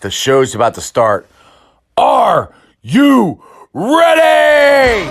The show's about to start. Are you ready?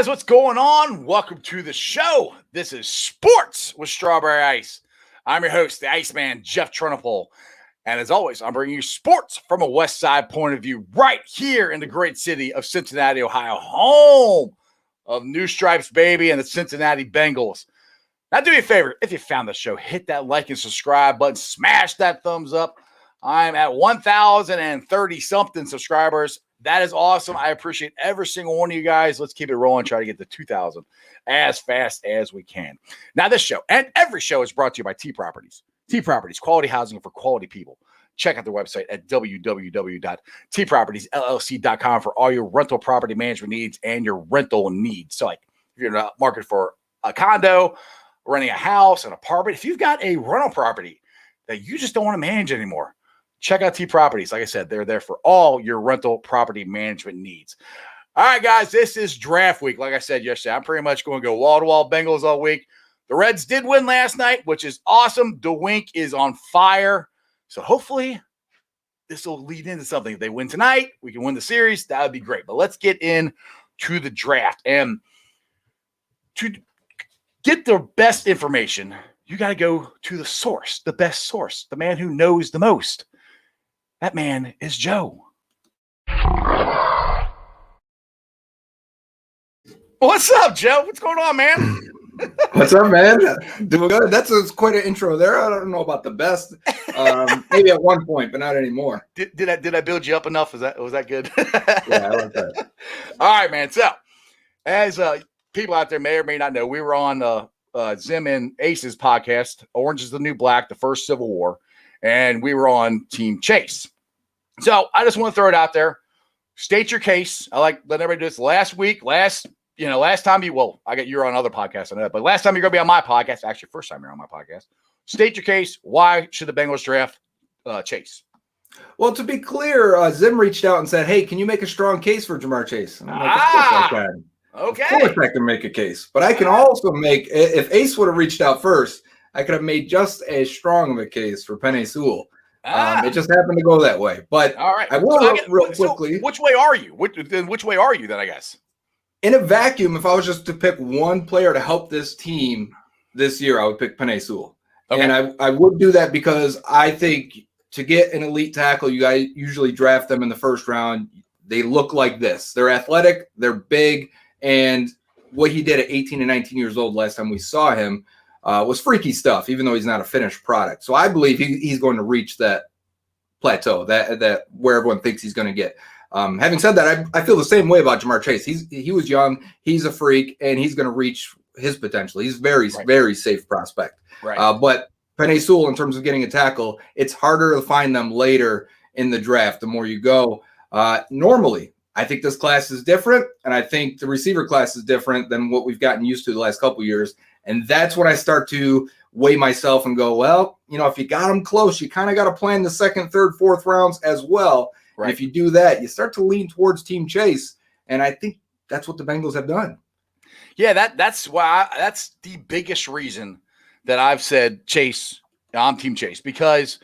What's going on? Welcome to the show. This is Sports with Strawberry Ice. I'm your host, the Iceman, Jeff Trunapole. And as always, I'm bringing you sports from a West Side point of view right here in the great city of Cincinnati, Ohio, home of New Stripes, baby, and the Cincinnati Bengals. Now, do me a favor. If you found the show, hit that like and subscribe button. Smash that thumbs up. I'm at 1,030-something subscribers. That is awesome. I appreciate every single one of you guys. Let's keep it rolling. Try to get to 2,000 as fast as we can. Now, this show and every show is brought to you by T Properties. T Properties, quality housing for quality people. Check out their website at www.tpropertiesllc.com for all your rental property management needs and your rental needs. So, like, if you're in the market for a condo, renting a house, an apartment, if you've got a rental property that you just don't want to manage anymore, check out T Properties. Like I said, they're there for all your rental property management needs. All right, guys, this is draft week. Like I said yesterday, I'm pretty much going to go wall-to-wall Bengals all week. The Reds did win last night, which is awesome. DeWink is on fire. So hopefully this will lead into something. If they win tonight, we can win the series. That would be great. But let's get into the draft. And to get the best information, you got to go to the source, the best source, the man who knows the most. That man is Joe. What's up, Joe? What's going on, man? What's up, man? Doing good. That's quite an intro there. I don't know about the best. Maybe at one point, but not anymore. Did I build you up enough? Was that good? Yeah, I like that. All right, man. So, as people out there may or may not know, we were on Zim and Ace's podcast, Orange is the New Black, the First Civil War. And we were on Team Chase. So I just want to throw it out there. State your case. I like letting everybody do this. Last time you were on other podcasts, I know that, but last time you're going to be on my podcast, actually first time you're on my podcast, state your case. Why should the Bengals draft Chase? Well, to be clear, Zim reached out and said, hey, can you make a strong case for Jamar Chase? And I'm like, of course I can. Okay. Of course I can make a case. But I can also make, if Ace would have reached out first, I could have made just as strong of a case for Penei Sewell. It just happened to go that way. But all right, I will real quickly. So which way are you? Which way are you then, I guess? In a vacuum, if I was just to pick one player to help this team this year, I would pick Penei Sewell. Okay. And I would do that because I think to get an elite tackle, you guys usually draft them in the first round. They look like this. They're athletic, they're big, and what he did at 18 and 19 years old last time we saw him was freaky stuff, even though he's not a finished product. So I believe he's going to reach that plateau, that where everyone thinks he's going to get. Having said that, I feel the same way about Jamar Chase. He was young, he's a freak, and he's going to reach his potential. He's very safe prospect. Right. But Penei Sewell, in terms of getting a tackle, it's harder to find them later in the draft the more you go. Normally, I think this class is different, and I think the receiver class is different than what we've gotten used to the last couple of years. And that's when I start to weigh myself and go, well, if you got him close, you kind of got to plan the second, third, fourth rounds as well. Right. And if you do that, you start to lean towards Team Chase. And I think that's what the Bengals have done. Yeah, that's the biggest reason that I've said Chase. I'm Team Chase, because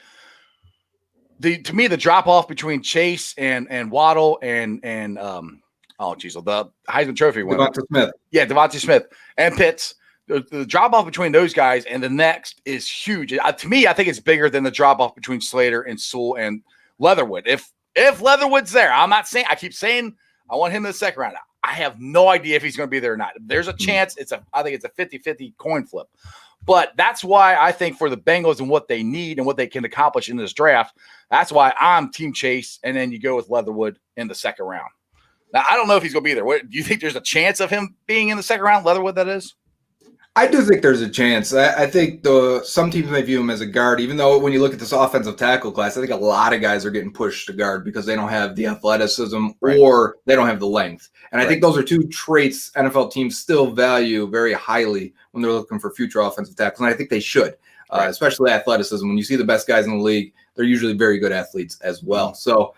to me the drop off between Chase and Waddle and the Heisman Trophy winner, Devonta Smith. Yeah, Devonta Smith and Pitts. The drop off between those guys and the next is huge. To me, I think it's bigger than the drop off between Slater and Sewell and Leatherwood. If Leatherwood's there, I keep saying I want him in the second round. I have no idea if he's going to be there or not. There's a chance. I think it's a 50-50 coin flip. But that's why I think for the Bengals and what they need and what they can accomplish in this draft, that's why I'm Team Chase, and then you go with Leatherwood in the second round. Now, I don't know if he's going to be there. Do you think there's a chance of him being in the second round, Leatherwood, that is? I do think there's a chance. I think some teams may view him as a guard, even though when you look at this offensive tackle class, I think a lot of guys are getting pushed to guard because they don't have the athleticism or they don't have the length. And I think those are two traits NFL teams still value very highly when they're looking for future offensive tackles. And I think they should, especially athleticism. When you see the best guys in the league, they're usually very good athletes as well. So,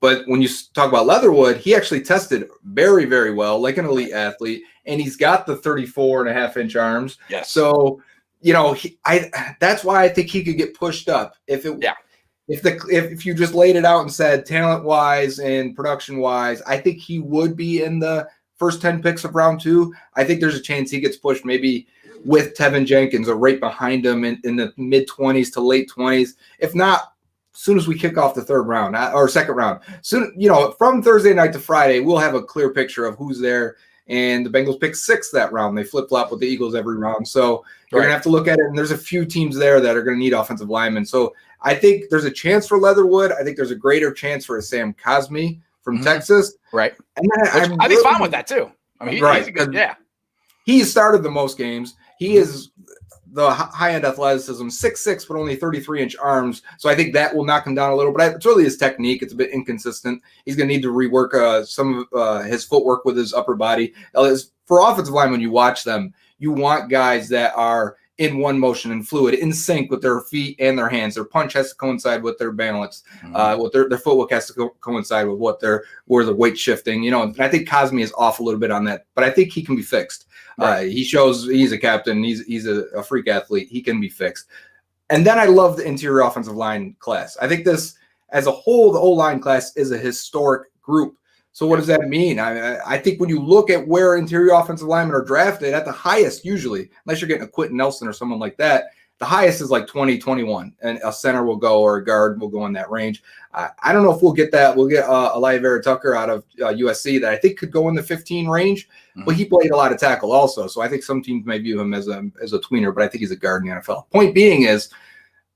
but when you talk about Leatherwood, he actually tested very, very well, like an elite athlete, and he's got the 34.5-inch arms. Yes. So, that's why I think he could get pushed up. If you just laid it out and said talent-wise and production-wise, I think he would be in the first 10 picks of round 2. I think there's a chance he gets pushed maybe with Tevin Jenkins or right behind him in the mid-20s to late 20s. If not, as soon as we kick off the third round or second round, soon, from Thursday night to Friday, we'll have a clear picture of who's there. And the Bengals pick 6th that round. They flip-flop with the Eagles every round. So you're going to have to look at it. And there's a few teams there that are going to need offensive linemen. So I think there's a chance for Leatherwood. I think there's a greater chance for a Sam Cosmi from Texas. Right. And I'd be fine with that too. I mean, he's good. Yeah. He started the most games. He is the high-end athleticism, 6'6", but only 33-inch arms. So I think that will knock him down a little. But it's really his technique. It's a bit inconsistent. He's going to need to rework some of his footwork with his upper body. For offensive line, when you watch them, you want guys that are in one motion and fluid, in sync with their feet and their hands. Their punch has to coincide with their balance. With their footwork has to coincide with where the weight shifting. And I think Cosmi is off a little bit on that, but I think he can be fixed. He shows he's a captain. He's a freak athlete. He can be fixed. And then I love the interior offensive line class. I think this, as a whole, the O-line class is a historic group. So what does that mean? I think when you look at where interior offensive linemen are drafted at the highest, usually, unless you're getting a Quentin Nelson or someone like that, the highest is like 20, 21, and a center will go or a guard will go in that range. I don't know if we'll get that. We'll get Elijah Vera Tucker out of USC that I think could go in the 15 range, but he played a lot of tackle also. So I think some teams may view him as a tweener, but I think he's a guard in the NFL. Point being is,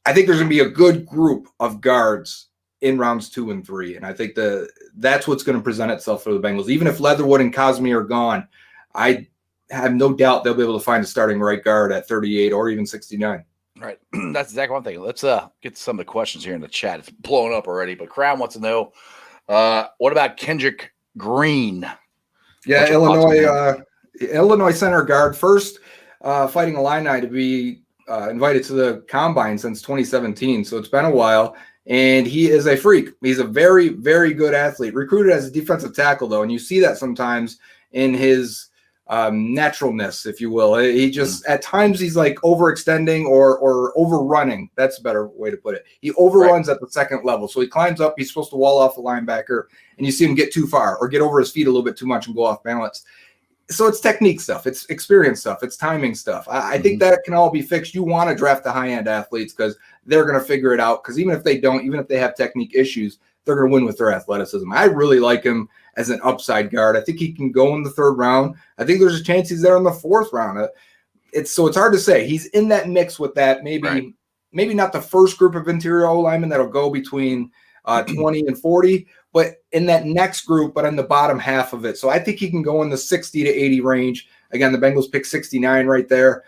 I think there's going to be a good group of guards in rounds 2 and 3. And I think that's what's going to present itself for the Bengals. Even if Leatherwood and Cosmi are gone, I have no doubt they'll be able to find a starting right guard at 38 or even 69. Right. That's exactly one thing. Let's get to some of the questions here in the chat. It's blowing up already, but Crown wants to know, what about Kendrick Green? Yeah, Illinois center guard, first Fighting Illini to be invited to the Combine since 2017. So it's been a while. And he is a freak. He's a very, very good athlete. Recruited as a defensive tackle, though, and you see that sometimes in his naturalness, if you will. He just at times he's like overextending or overrunning. That's a better way to put it. He overruns at the second level, so he climbs up. He's supposed to wall off the linebacker, and you see him get too far or get over his feet a little bit too much and go off balance. So it's technique stuff, it's experience stuff, it's timing stuff. I think that can all be fixed. You want to draft the high-end athletes because they're going to figure it out. Because even if they don't, even if they have technique issues, they're going to win with their athleticism. I really like him as an upside guard. I think he can go in the 3rd round. I think there's a chance he's there in the 4th round. It's hard to say. He's in that mix with that. Maybe not the first group of interior O linemen that'll go between 20 and 40, but in that next group, but in the bottom half of it. So I think he can go in the 60 to 80 range. Again, the Bengals pick 69 right there.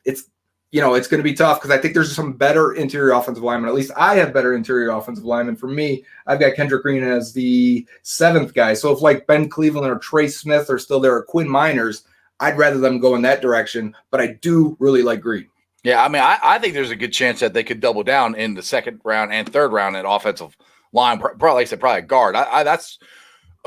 It's going to be tough because I think there's some better interior offensive linemen. At least I have better interior offensive linemen. For me, I've got Kendrick Green as the 7th guy. So if like Ben Cleveland or Trey Smith are still there or Quinn Miners, I'd rather them go in that direction, but I do really like Green. Yeah, I mean, I think there's a good chance that they could double down in the second round and third round at offensive line. Probably, like I said, probably a guard.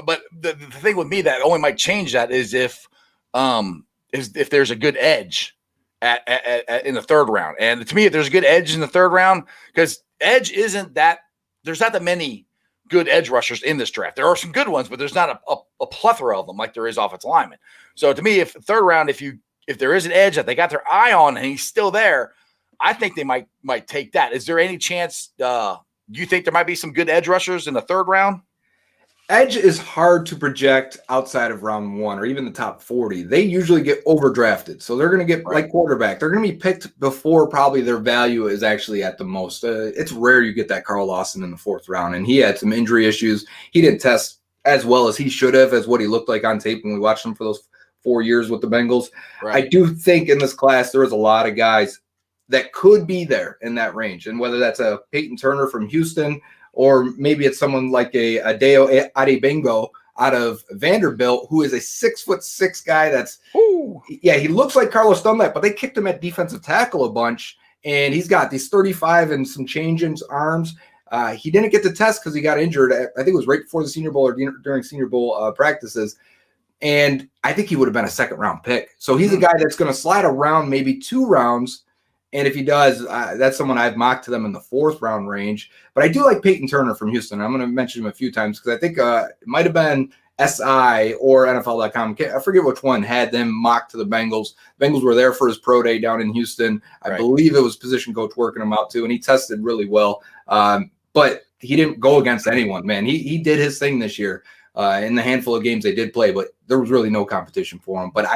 But the thing with me that only might change that is if there's a good edge in the third round. And to me, if there's a good edge in the third round, because edge isn't that there's not that many good edge rushers in this draft. There are some good ones, but there's not a plethora of them like there is offensive linemen. So to me, if third round, if there is an edge that they got their eye on and he's still there, I think they might take that. Is there any chance? Do you think there might be some good edge rushers in the third round? Edge is hard to project outside of round 1 or even the top 40. They usually get overdrafted. So they're going to get like quarterback. They're going to be picked before probably their value is actually at the most. It's rare you get that Carl Lawson in the 4th round. And he had some injury issues. He didn't test as well as he should have, as what he looked like on tape when we watched him for those 4 years with the Bengals. Right. I do think in this class, there was a lot of guys that could be there in that range. And whether that's a Peyton Turner from Houston, or maybe it's someone like a Adeo Adebengo out of Vanderbilt, who is a 6'6" guy. He looks like Carlos Dunlap, but they kicked him at defensive tackle a bunch, and he's got these 35 and some change in arms. He didn't get the test because he got injured. I think it was right before the Senior Bowl or during Senior Bowl practices, and I think he would have been a 2nd-round pick. So he's a guy that's going to slide around maybe 2 rounds. And if he does, that's someone I've mocked to them in the 4th round range. But I do like Peyton Turner from Houston. I'm going to mention him a few times because I think it might have been SI or NFL.com. I forget which one had them mocked to the Bengals. Bengals were there for his pro day down in Houston. I believe it was position coach working him out too, and he tested really well. But he didn't go against anyone, man. He did his thing this year. In the handful of games they did play, but there was really no competition for him. But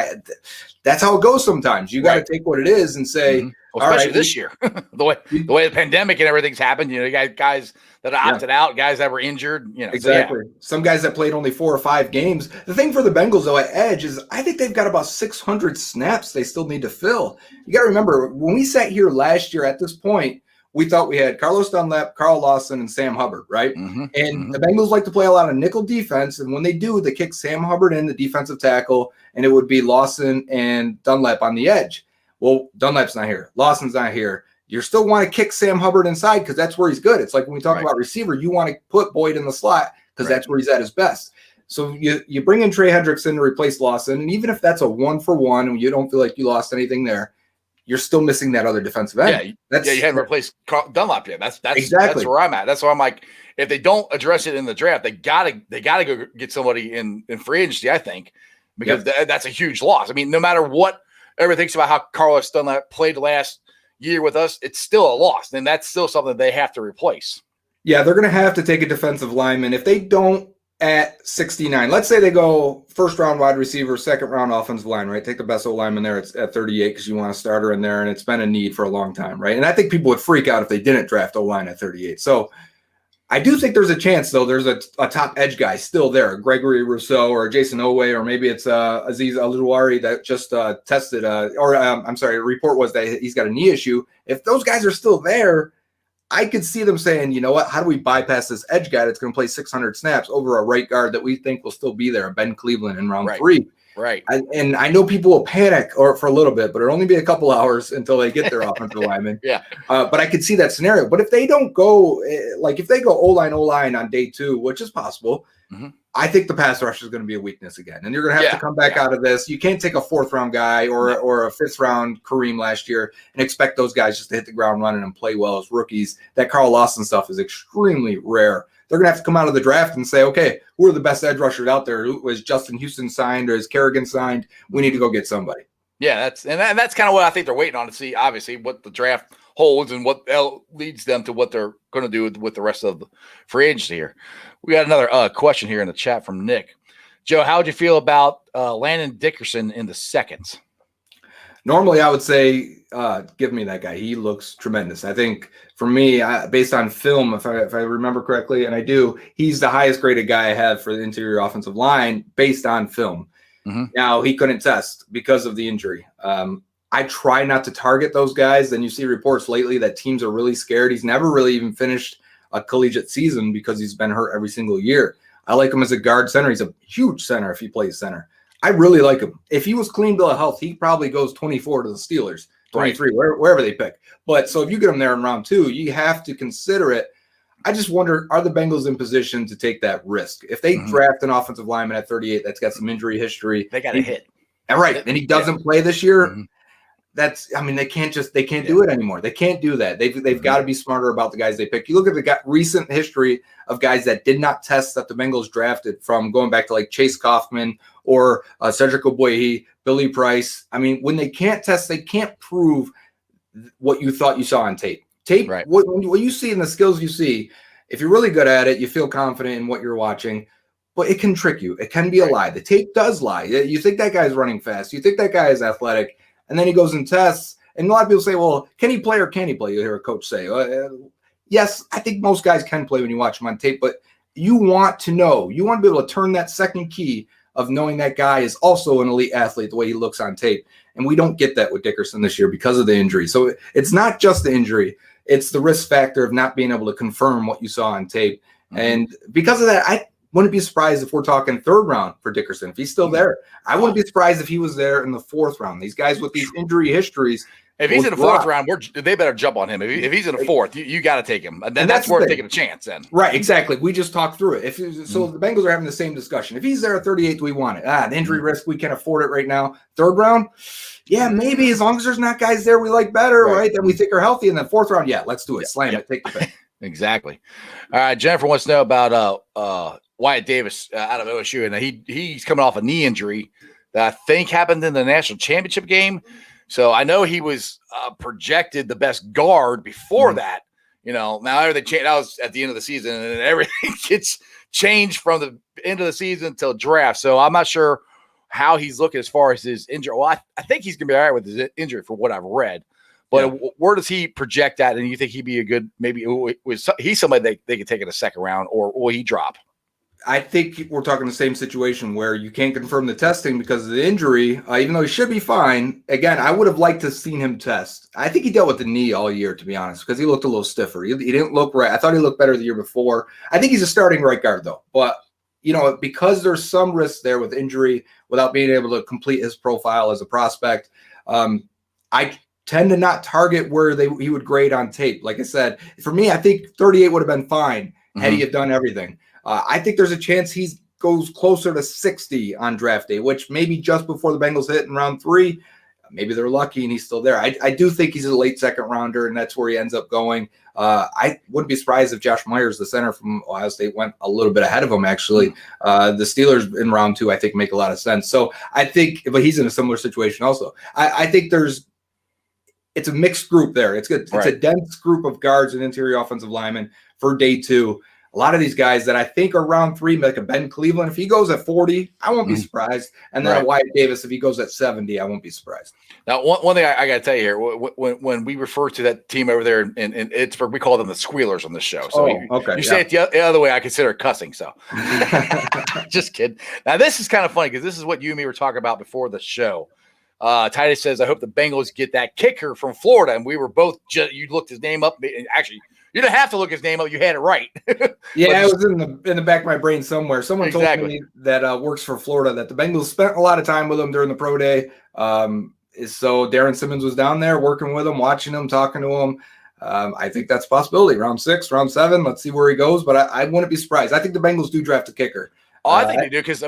that's how it goes sometimes. You got to take what it is and say, well, especially this year, the way the pandemic and everything's happened. You got guys that opted out, guys that were injured. Exactly. So, some guys that played only 4 or 5 games. The thing for the Bengals though at edge is I think they've got about 600 snaps they still need to fill. You got to remember when we sat here last year at this point, we thought we had Carlos Dunlap, Carl Lawson, and Sam Hubbard, right? The Bengals like to play a lot of nickel defense, and when they do, they kick Sam Hubbard in, the defensive tackle, and it would be Lawson and Dunlap on the edge. Well, Dunlap's not here. Lawson's not here. You still want to kick Sam Hubbard inside because that's where he's good. It's like when we talk about receiver, you want to put Boyd in the slot because that's where he's at his best. So you bring in Trey Hendrickson to replace Lawson, and even if that's a 1-for-1 and you don't feel like you lost anything there, you're still missing that other defensive end. You hadn't replaced Dunlap yet. That's exactly that's where I'm at. That's why I'm like, if they don't address it in the draft, they gotta go get somebody in free agency. I think because that's a huge loss. I mean, no matter what everyone thinks about how Carlos Dunlap played last year with us, it's still a loss, and that's still something they have to replace. Yeah, they're going to have to take a defensive lineman if they don't. At 69, let's say they go 1st round wide receiver, 2nd round offensive line, right? Take the best O lineman there. It's at 38 because you want a starter in there, and it's been a need for a long time, right? And I think people would freak out if they didn't draft O line at 38. So I do think there's a chance, though. There's a top edge guy still there, Gregory Rousseau or Jason Oweh, or maybe it's Aziz Alouari that just tested. A report was that he's got a knee issue. If those guys are still there, I could see them saying, you know what, how do we bypass this edge guy that's going to play 600 snaps over a right guard that we think will still be there, Ben Cleveland in round 3. Right. And I know people will panic for a little bit, but it'll only be a couple hours until they get their offensive lineman. But I could see that scenario. But if they don't go, if they go O-line on day 2, which is possible, I think the pass rush is going to be a weakness again. And you're going to have to come back out of this. You can't take a 4th round guy or a 5th round Kareem last year and expect those guys just to hit the ground running and play well as rookies. That Carl Lawson stuff is extremely rare. They're going to have to come out of the draft and say, okay, who are the best edge rushers out there? Was Justin Houston signed or is Kerrigan signed? We need to go get somebody. Yeah, that's kind of what I think they're waiting on to see, obviously, what the draft holds and what leads them to what they're going to do with the rest of the free agency here. We got another question here in the chat from Nick. Joe, how would you feel about Landon Dickerson in the 2nd? Normally, I would say give me that guy. He looks tremendous. I think for me, based on film, if I remember correctly, and I do, he's the highest graded guy I have for the interior offensive line based on film. Now, he couldn't test because of the injury. I try not to target those guys. Then you see reports lately that teams are really scared. He's never really even finished a collegiate season because he's been hurt every single year. I like him as a guard center. He's a huge center if he plays center. I really like him. If he was clean bill of health, he probably goes 24 to the Steelers, 23, wherever they pick. But so if you get him there in round 2, you have to consider it. I just wonder, are the Bengals in position to take that risk? If they draft an offensive lineman at 38 that's got some injury history, they got to hit. And and he doesn't play this year. They can't do it anymore. They can't do that. They've got to be smarter about the guys they pick. You look at the recent history of guys that did not test that the Bengals drafted, from going back to like Chase Kaufman or Cedric Ogbuehi, Billy Price. I mean, when they can't test, they can't prove what you thought you saw on tape. Right. What you see in the skills you see, if you're really good at it, you feel confident in what you're watching. But it can trick you. It can be a lie. The tape does lie. You think that guy's running fast. You think that guy is athletic. And then he goes and tests. And a lot of people say, well, can he play or can he play? You hear a coach say, yes, I think most guys can play when you watch them on tape. But you want to know. You want to be able to turn that second key of knowing that guy is also an elite athlete the way he looks on tape. And we don't get that with Dickerson this year because of the injury. So it's not just the injury. It's the risk factor of not being able to confirm what you saw on tape. And because of that, I wouldn't be surprised if we're talking 3rd round for Dickerson. If he's still there, I wouldn't be surprised if he was there in the 4th round. These guys with these injury histories. If he's in the 4th round, they better jump on him. If he's in the 4th, you got to take him. And that's worth taking a chance then. Right, exactly. We just talked through it. So the Bengals are having the same discussion. If he's there at 38, do we want it? The injury risk, we can't afford it right now. 3rd round, yeah, maybe, as long as there's not guys there we like better, right? That we think are healthy. And then 4th round, yeah, let's do it. Slam it. Take the pick. Exactly. All right, Jennifer wants to know about Wyatt Davis out of OSU, and he's coming off a knee injury that I think happened in the national championship game. So I know he was projected the best guard before that. Now everything changed. That was at the end of the season, and everything gets changed from the end of the season until draft. So I'm not sure how he's looking as far as his injury. Well, I think he's going to be all right with his injury for what I've read. But where does he project at? And you think he'd be a good, maybe he's somebody they could take in a 2nd round, or will he drop? I think we're talking the same situation where you can't confirm the testing because of the injury, even though he should be fine. Again, I would have liked to have seen him test. I think he dealt with the knee all year, to be honest, because he looked a little stiffer. He didn't look right. I thought he looked better the year before. I think he's a starting right guard, though. But, because there's some risk there with injury without being able to complete his profile as a prospect, I tend to not target where he would grade on tape. Like I said, for me, I think 38 would have been fine had he had done everything. I think there's a chance he goes closer to 60 on draft day, which maybe just before the Bengals hit in round 3. Maybe they're lucky and he's still there. I do think he's a late 2nd rounder, and that's where he ends up going. I wouldn't be surprised if Josh Myers, the center from Ohio State, went a little bit ahead of him, actually. The Steelers in round 2, I think, make a lot of sense. So I think, but he's in a similar situation also. I think it's a mixed group there. It's good. It's a dense group of guards and interior offensive linemen for day 2. A lot of these guys that I think are round 3, like a Ben Cleveland, if he goes at 40, I won't be surprised. And then a Wyatt Davis, if he goes at 70, I won't be surprised. Now, one thing I got to tell you here, when we refer to that team over there in Pittsburgh, we call them the Squealers on this show. So you say it the other way, I consider it cussing. So just kidding. Now, this is kind of funny because this is what you and me were talking about before the show. Titus says, I hope the Bengals get that kicker from Florida. And we were both you looked his name up. Actually, you didn't have to look his name up. You had it right. Yeah, it was in the back of my brain somewhere. Someone told me that works for Florida that the Bengals spent a lot of time with him during the pro day. So Darren Simmons was down there working with him, watching him, talking to him. I think that's a possibility. Round 6, round 7. Let's see where he goes. But I wouldn't be surprised. I think the Bengals do draft a kicker. I think they do because,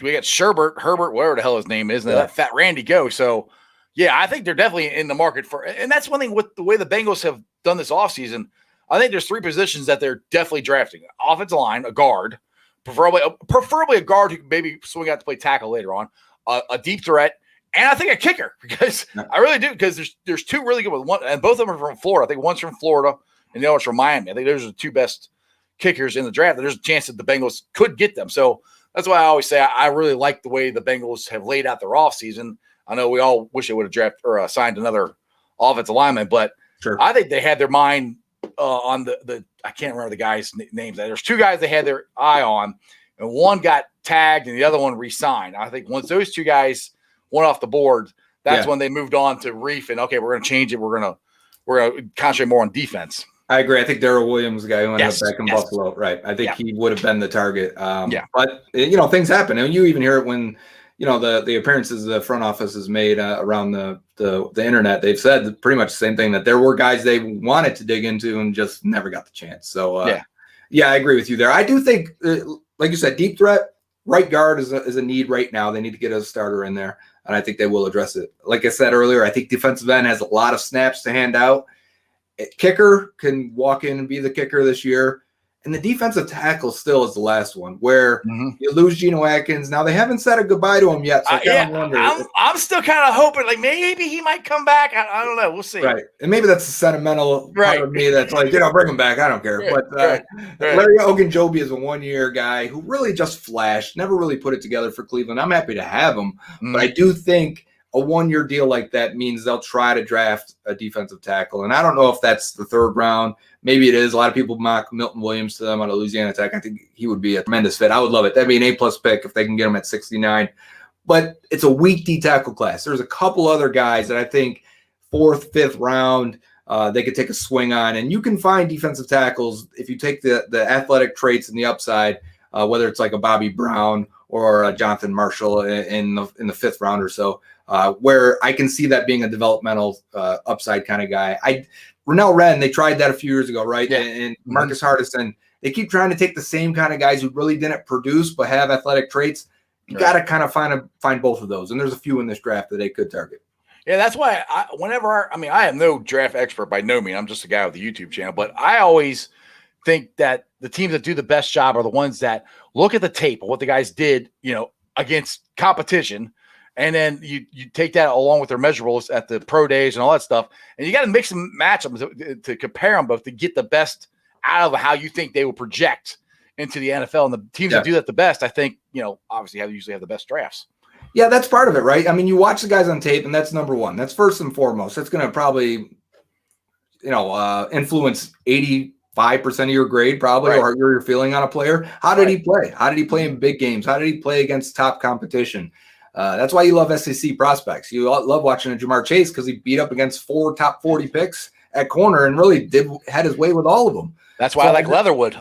we got Herbert, whatever the hell his name is, and they let Fat Randy go. So, yeah, I think they're definitely in the market for – and that's one thing with the way the Bengals have done this offseason. I think there's 3 positions that they're definitely drafting. Offensive line, a guard, preferably a guard who can maybe swing out to play tackle later on, a deep threat, and I think a kicker because I really do because there's 2 really good ones. One, and both of them are from Florida. I think one's from Florida and the other's from Miami. I think those are the 2 best kickers in the draft. There's a chance that the Bengals could get them. So that's why I always say I really like the way the Bengals have laid out their offseason. I know we all wish they would have drafted or signed another offensive lineman, but I think they had their mind on the I can't remember the guys' names. There's 2 guys they had their eye on, and one got tagged and the other one re-signed. I think once those 2 guys went off the board, that's when they moved on to Reef and okay, we're going to change it. We're going to concentrate more on defense. I agree. I think Darrell Williams, the guy who ended up back in Buffalo, right? I think he would have been the target. But things happen, and you even hear it when the appearances the front office has made around the internet, they've said pretty much the same thing, that there were guys they wanted to dig into and just never got the chance. So yeah, I agree with you there. I do think, like you said, deep threat, right guard is a need right now. They need to get a starter in there, and I think they will address it. Like I said earlier, I think defensive end has a lot of snaps to hand out. Kicker can walk in and be the kicker this year. And the defensive tackle still is the last one, where you lose Geno Atkins. Now, they haven't said a goodbye to him yet, so I kind of wonder. I'm still kind of hoping, like, maybe he might come back. I don't know. We'll see. Right. And maybe that's the sentimental part of me that's like, bring him back. I don't care. But Larry Ogunjobi is a one-year guy who really just flashed, never really put it together for Cleveland. I'm happy to have him. But I do think a one-year deal like that means they'll try to draft a defensive tackle. And I don't know if that's the third round. Maybe it is. A lot of people mock Milton Williams to them on a Louisiana Tech. I think he would be a tremendous fit. I would love it. That'd be an A-plus pick if they can get him at 69. But it's a weak D-tackle class. There's a couple other guys that I think 4th, 5th round they could take a swing on. And you can find defensive tackles if you take the athletic traits and the upside, whether it's like a Bobby Brown or a Jonathan Marshall in the 5th round or so, where I can see that being a developmental upside kind of guy. Rennell Wren, they tried that a few years ago, right? Yeah. And Marcus Hardison, they keep trying to take the same kind of guys who really didn't produce but have athletic traits. You got to kind of find both of those. And there's a few in this draft that they could target. Yeah, that's why I am no draft expert by no means. I'm just a guy with a YouTube channel. But I always think that the teams that do the best job are the ones that look at the tape of what the guys did, against competition. And then you take that along with their measurables at the pro days and all that stuff, and you got to mix and match them to compare them both to get the best out of how you think they will project into the NFL. And the teams that do that the best, I think, obviously usually have the best drafts. Yeah, that's part of it, right? I mean, you watch the guys on tape, and that's number one. That's first and foremost. That's going to probably, influence 85% of your grade probably, or your feeling on a player. How did he play? How did he play in big games? How did he play against top competition? That's why you love SEC prospects. You love watching a Jamar Chase because he beat up against 4 top 40 picks at corner and really had his way with all of them. That's why I like Leatherwood.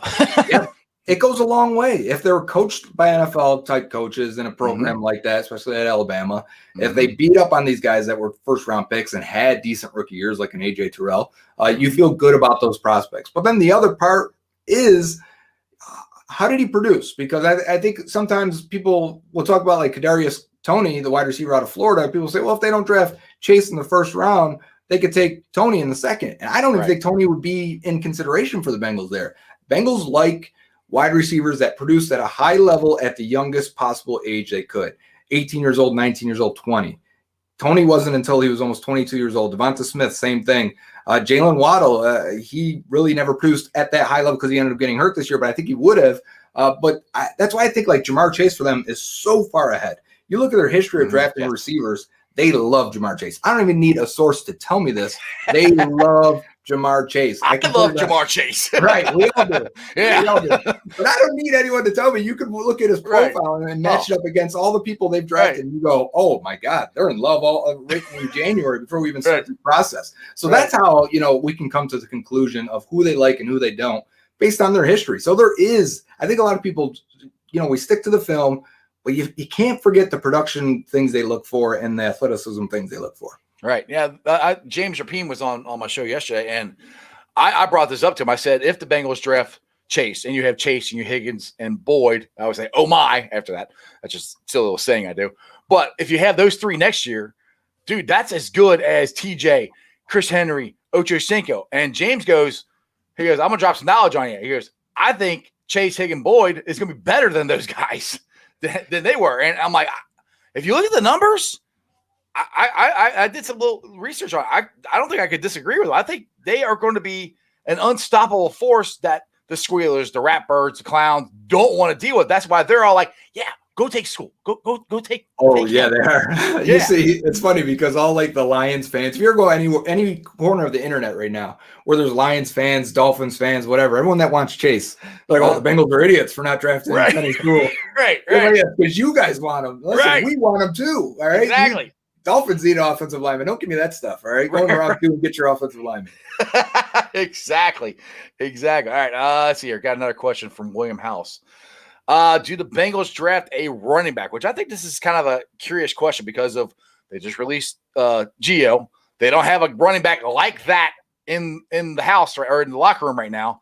Yeah, it goes a long way. If they're coached by NFL type coaches in a program like that, especially at Alabama, if they beat up on these guys that were first round picks and had decent rookie years like an AJ Terrell, you feel good about those prospects. But then the other part is, how did he produce? Because I think sometimes people will talk about like Kadarius Toney, the wide receiver out of Florida. People say, well, if they don't draft Chase in the first round, they could take Toney in the second. And I don't even think Toney would be in consideration for the Bengals there. Bengals like wide receivers that produce at a high level at the youngest possible age they could. 18 years old, 19 years old, 20. Toney wasn't until he was almost 22 years old. Devonta Smith, same thing. Jalen Waddle, he really never produced at that high level because he ended up getting hurt this year, but I think he would have. That's why I think like Jamar Chase for them is so far ahead. You look at their history of drafting receivers, they love Jamar Chase. I don't even need a source to tell me this. They love Jamar Chase. I love Jamar Chase. Right. We all do. Yeah. We all do. But I don't need anyone to tell me. You can look at his profile and match it up against all the people they've drafted. And you go, oh, my God, they're in love right in January before we even start the process. So that's how, we can come to the conclusion of who they like and who they don't based on their history. So there is, I think a lot of people, we stick to the film, but you can't forget the production things they look for and the athleticism things they look for. Right. Yeah. James Rapine was on my show yesterday, and I brought this up to him. I said, if the Bengals draft Chase and you have Chase and you Higgins and Boyd, I would say, oh my, after that. That's just still a little saying I do. But if you have those 3 next year, dude, that's as good as TJ, Chris Henry, Ocho Cinco. And James goes, I'm going to drop some knowledge on you. He goes, I think Chase, Higgins, Boyd is going to be better than those guys than they were. And I'm like, if you look at the numbers, I did some little research on it. I don't think I could disagree with them. I think they are going to be an unstoppable force that the squealers, the ratbirds, the clowns don't want to deal with. That's why they're all like, yeah, go take school. Go take. Oh, yeah, they are. You see, it's funny because all like the Lions fans, if you're going any corner of the internet right now where there's Lions fans, Dolphins fans, whatever, everyone that wants Chase, like, the Bengals are idiots for not drafting Penny School. Right. Because you guys want them. Listen, we want them too. All right. Exactly. Dolphins need an offensive lineman. Don't give me that stuff. All right. Go around and get your offensive lineman. Exactly. All right. Let's see here. Got another question from William House. Do the Bengals draft a running back? Which I think this is kind of a curious question because they just released Gio. They don't have a running back like that in the house or in the locker room right now.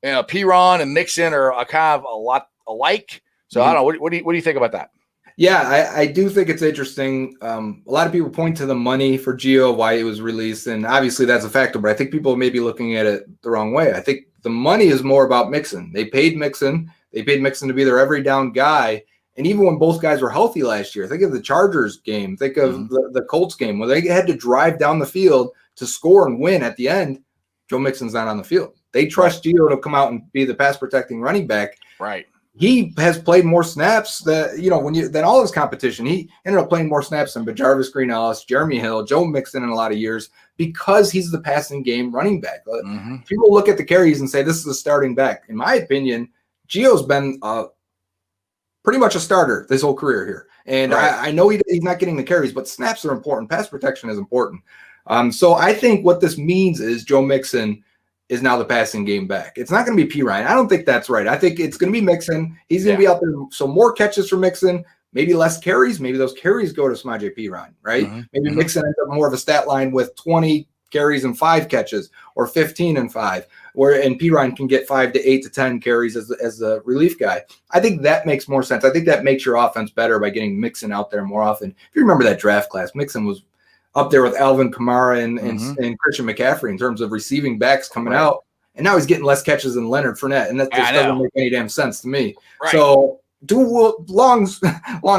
Piron and Mixon are kind of a lot alike. So I don't know. What do you think about that? Yeah, I do think it's interesting. A lot of people point to the money for Gio, why it was released, and obviously that's a factor, but I think people may be looking at it the wrong way. I think the money is more about Mixon. They paid Mixon to be their every down guy, and even when both guys were healthy last year, think of the Chargers game, think of the Colts game, where they had to drive down the field to score and win at the end. Joe Mixon's not on the field. They trust Gio to come out and be the pass-protecting running back. Right. He has played more snaps than all his competition. He ended up playing more snaps than Jarvis Green-Ellis, Jeremy Hill, Joe Mixon in a lot of years because he's the passing game running back. People look at the carries and say this is a starting back. In my opinion, Gio's been pretty much a starter this whole career here. And I know he's not getting the carries, but snaps are important. Pass protection is important. So I think what this means is Joe Mixon is now the passing game back. It's not going to be P. Ryan. I don't think that's right. I think it's going to be Mixon. He's going to be out there. So more catches for Mixon, maybe less carries. Maybe those carries go to Samaje P. Ryan, right? Maybe Mixon ends up more of a stat line with 20 carries and 5 catches or 15 and 5, and P. Ryan can get 5 to 8 to 10 carries as a relief guy. I think that makes more sense. I think that makes your offense better by getting Mixon out there more often. If you remember that draft class, Mixon was up there with Alvin Kamara and Christian McCaffrey in terms of receiving backs coming out. And now he's getting less catches than Leonard Fournette. And that just doesn't make any damn sense to me. Right. So long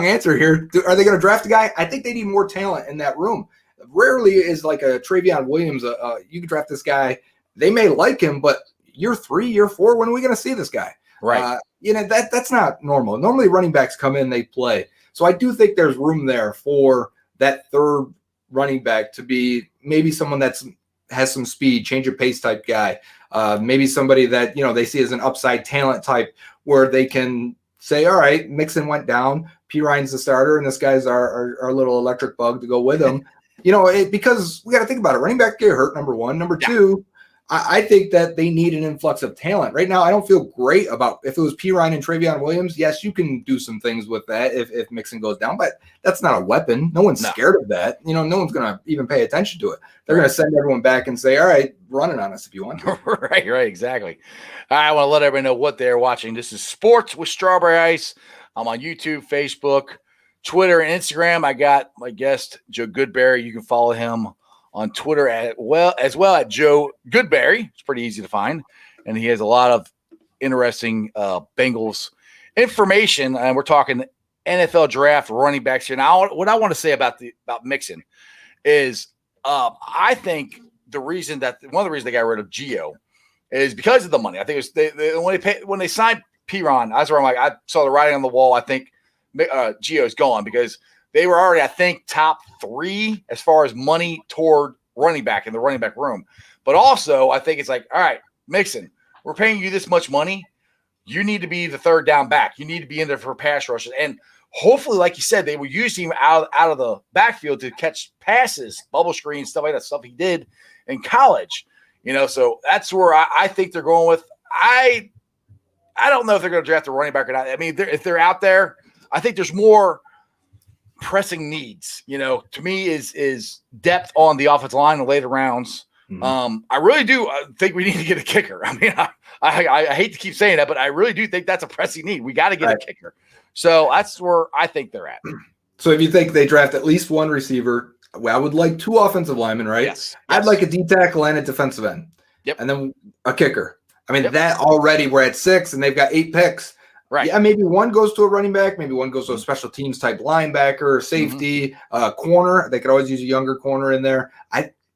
answer here. Are they going to draft a guy? I think they need more talent in that room. Rarely is like a Travion Williams. You can draft this guy. They may like him, but year 3, year 4, when are we going to see this guy? Right. That's not normal. Normally running backs come in, they play. So I do think there's room there for that third running back to be maybe someone has some speed, change of pace type guy. Maybe somebody that, they see as an upside talent type where they can say, all right, Mixon went down, P. Ryan's the starter, and this guy's our little electric bug to go with him. Because we got to think about it. Running back get hurt, number one. Number two, I think that they need an influx of talent. Right now, I don't feel great about if it was P. Ryan and Travion Williams. Yes, you can do some things with that if Mixon goes down, but that's not a weapon. No one's scared of that. No one's going to even pay attention to it. They're going to send everyone back and say, all right, run it on us if you want to. Right, exactly. I want to let everybody know what they're watching. This is Sports with Strawberry Ice. I'm on YouTube, Facebook, Twitter, and Instagram. I got my guest, Joe Goodberry. You can follow him on Twitter as well at Joe Goodberry. It's pretty easy to find. And he has a lot of interesting Bengals information. And we're talking NFL draft running backs here. Now, what I want to say about Mixon is I think one of the reasons they got rid of Gio is because of the money. I think it was when they signed Piron, that's where I saw the writing on the wall. I think Gio's gone because they were already, I think, top 3 as far as money toward running back in the running back room. But also, I think it's like, all right, Mixon, we're paying you this much money. You need to be the third down back. You need to be in there for pass rushes. And hopefully, like you said, they will use him out of the backfield to catch passes, bubble screens, stuff like that, stuff he did in college. So that's where I think they're going with. I don't know if they're going to draft a running back or not. I mean, if they're out there, I think there's more pressing needs, to me is depth on the offensive line in the later rounds. I really do think we need to get a kicker. I mean, I hate to keep saying that, but I really do think that's a pressing need. We got to get a kicker. So that's where I think they're at. So if you think they draft at least one receiver, I would like 2 offensive linemen, right? Yes. I'd like a D tackle and a defensive end. Yep. And then a kicker. I mean, that already we're at 6 and they've got 8 picks. Right. Yeah, maybe one goes to a running back, maybe one goes to a special teams type linebacker, safety, corner. They could always use a younger corner in there.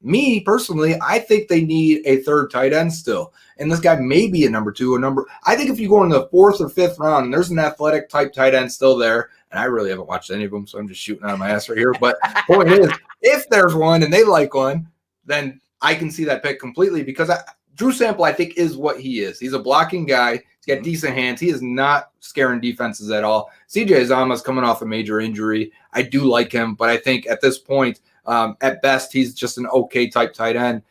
Me personally, I think they need a third tight end still. And this guy may be a number 2 or I think if you go in the 4th or 5th round and there's an athletic type tight end still there, and I really haven't watched any of them, so I'm just shooting out of my ass right here. But point is, if there's one and they like one, then I can see that pick completely because Drew Sample, I think, is what he is. He's a blocking guy. He's got decent hands. He is not scaring defenses at all. CJ Uzomah's coming off a major injury. I do like him, but I think at this point, at best, he's just an okay type tight end.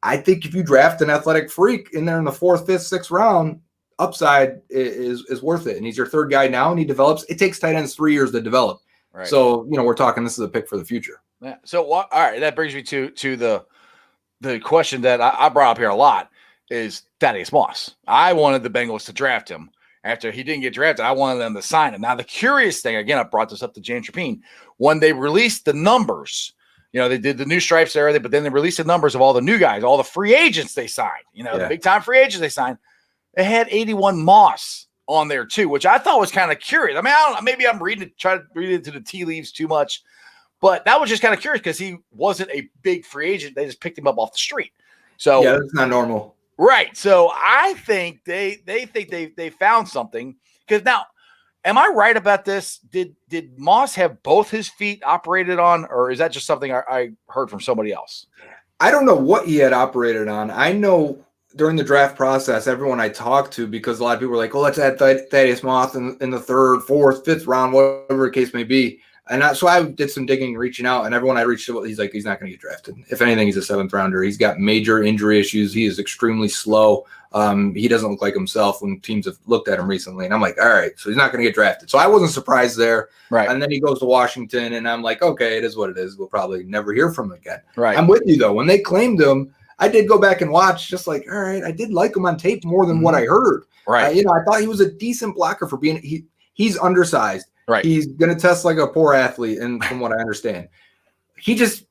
I think if you draft an athletic freak in there in the 4th, 5th, 6th round, upside is worth it. And he's your third guy now, and he develops. It takes tight ends 3 years to develop. Right. So, we're talking this is a pick for the future. Yeah. So, all right, that brings me to the question that I brought up here a lot is Thaddeus Moss. I wanted the Bengals to draft him. After he didn't get drafted, I wanted them to sign him. Now, the curious thing, again, I brought this up to James Rapine, when they released the numbers, they did the new stripes and everything, but then they released the numbers of all the new guys, all the free agents they signed, the big-time free agents they signed. They had 81 Moss on there, too, which I thought was kind of curious. I mean, I don't know, maybe I'm trying to read into the tea leaves too much, but that was just kind of curious because he wasn't a big free agent. They just picked him up off the street. So yeah, that's not normal. Right. So I think they think they found something, because now, am I right about this? Did Moss have both his feet operated on, or is that just something I heard from somebody else? I don't know what he had operated on. I know during the draft process, everyone I talked to, because a lot of people were like, "Oh, let's add Thaddeus Moss in the third, fourth, fifth round, whatever the case may be." And so I did some digging, reaching out, and everyone I reached out, he's like, he's not going to get drafted. If anything, he's a 7th rounder. He's got major injury issues. He is extremely slow. He doesn't look like himself when teams have looked at him recently. And I'm like, all right, so he's not going to get drafted. So I wasn't surprised there. Right. And then he goes to Washington, and I'm like, okay, it is what it is. We'll probably never hear from him again. Right. I'm with you, though. When they claimed him, I did go back and watch, just like, all right, I did like him on tape more than what I heard. Right. I thought he was a decent blocker for being he's undersized. Right. He's going to test like a poor athlete, and from what I understand, he just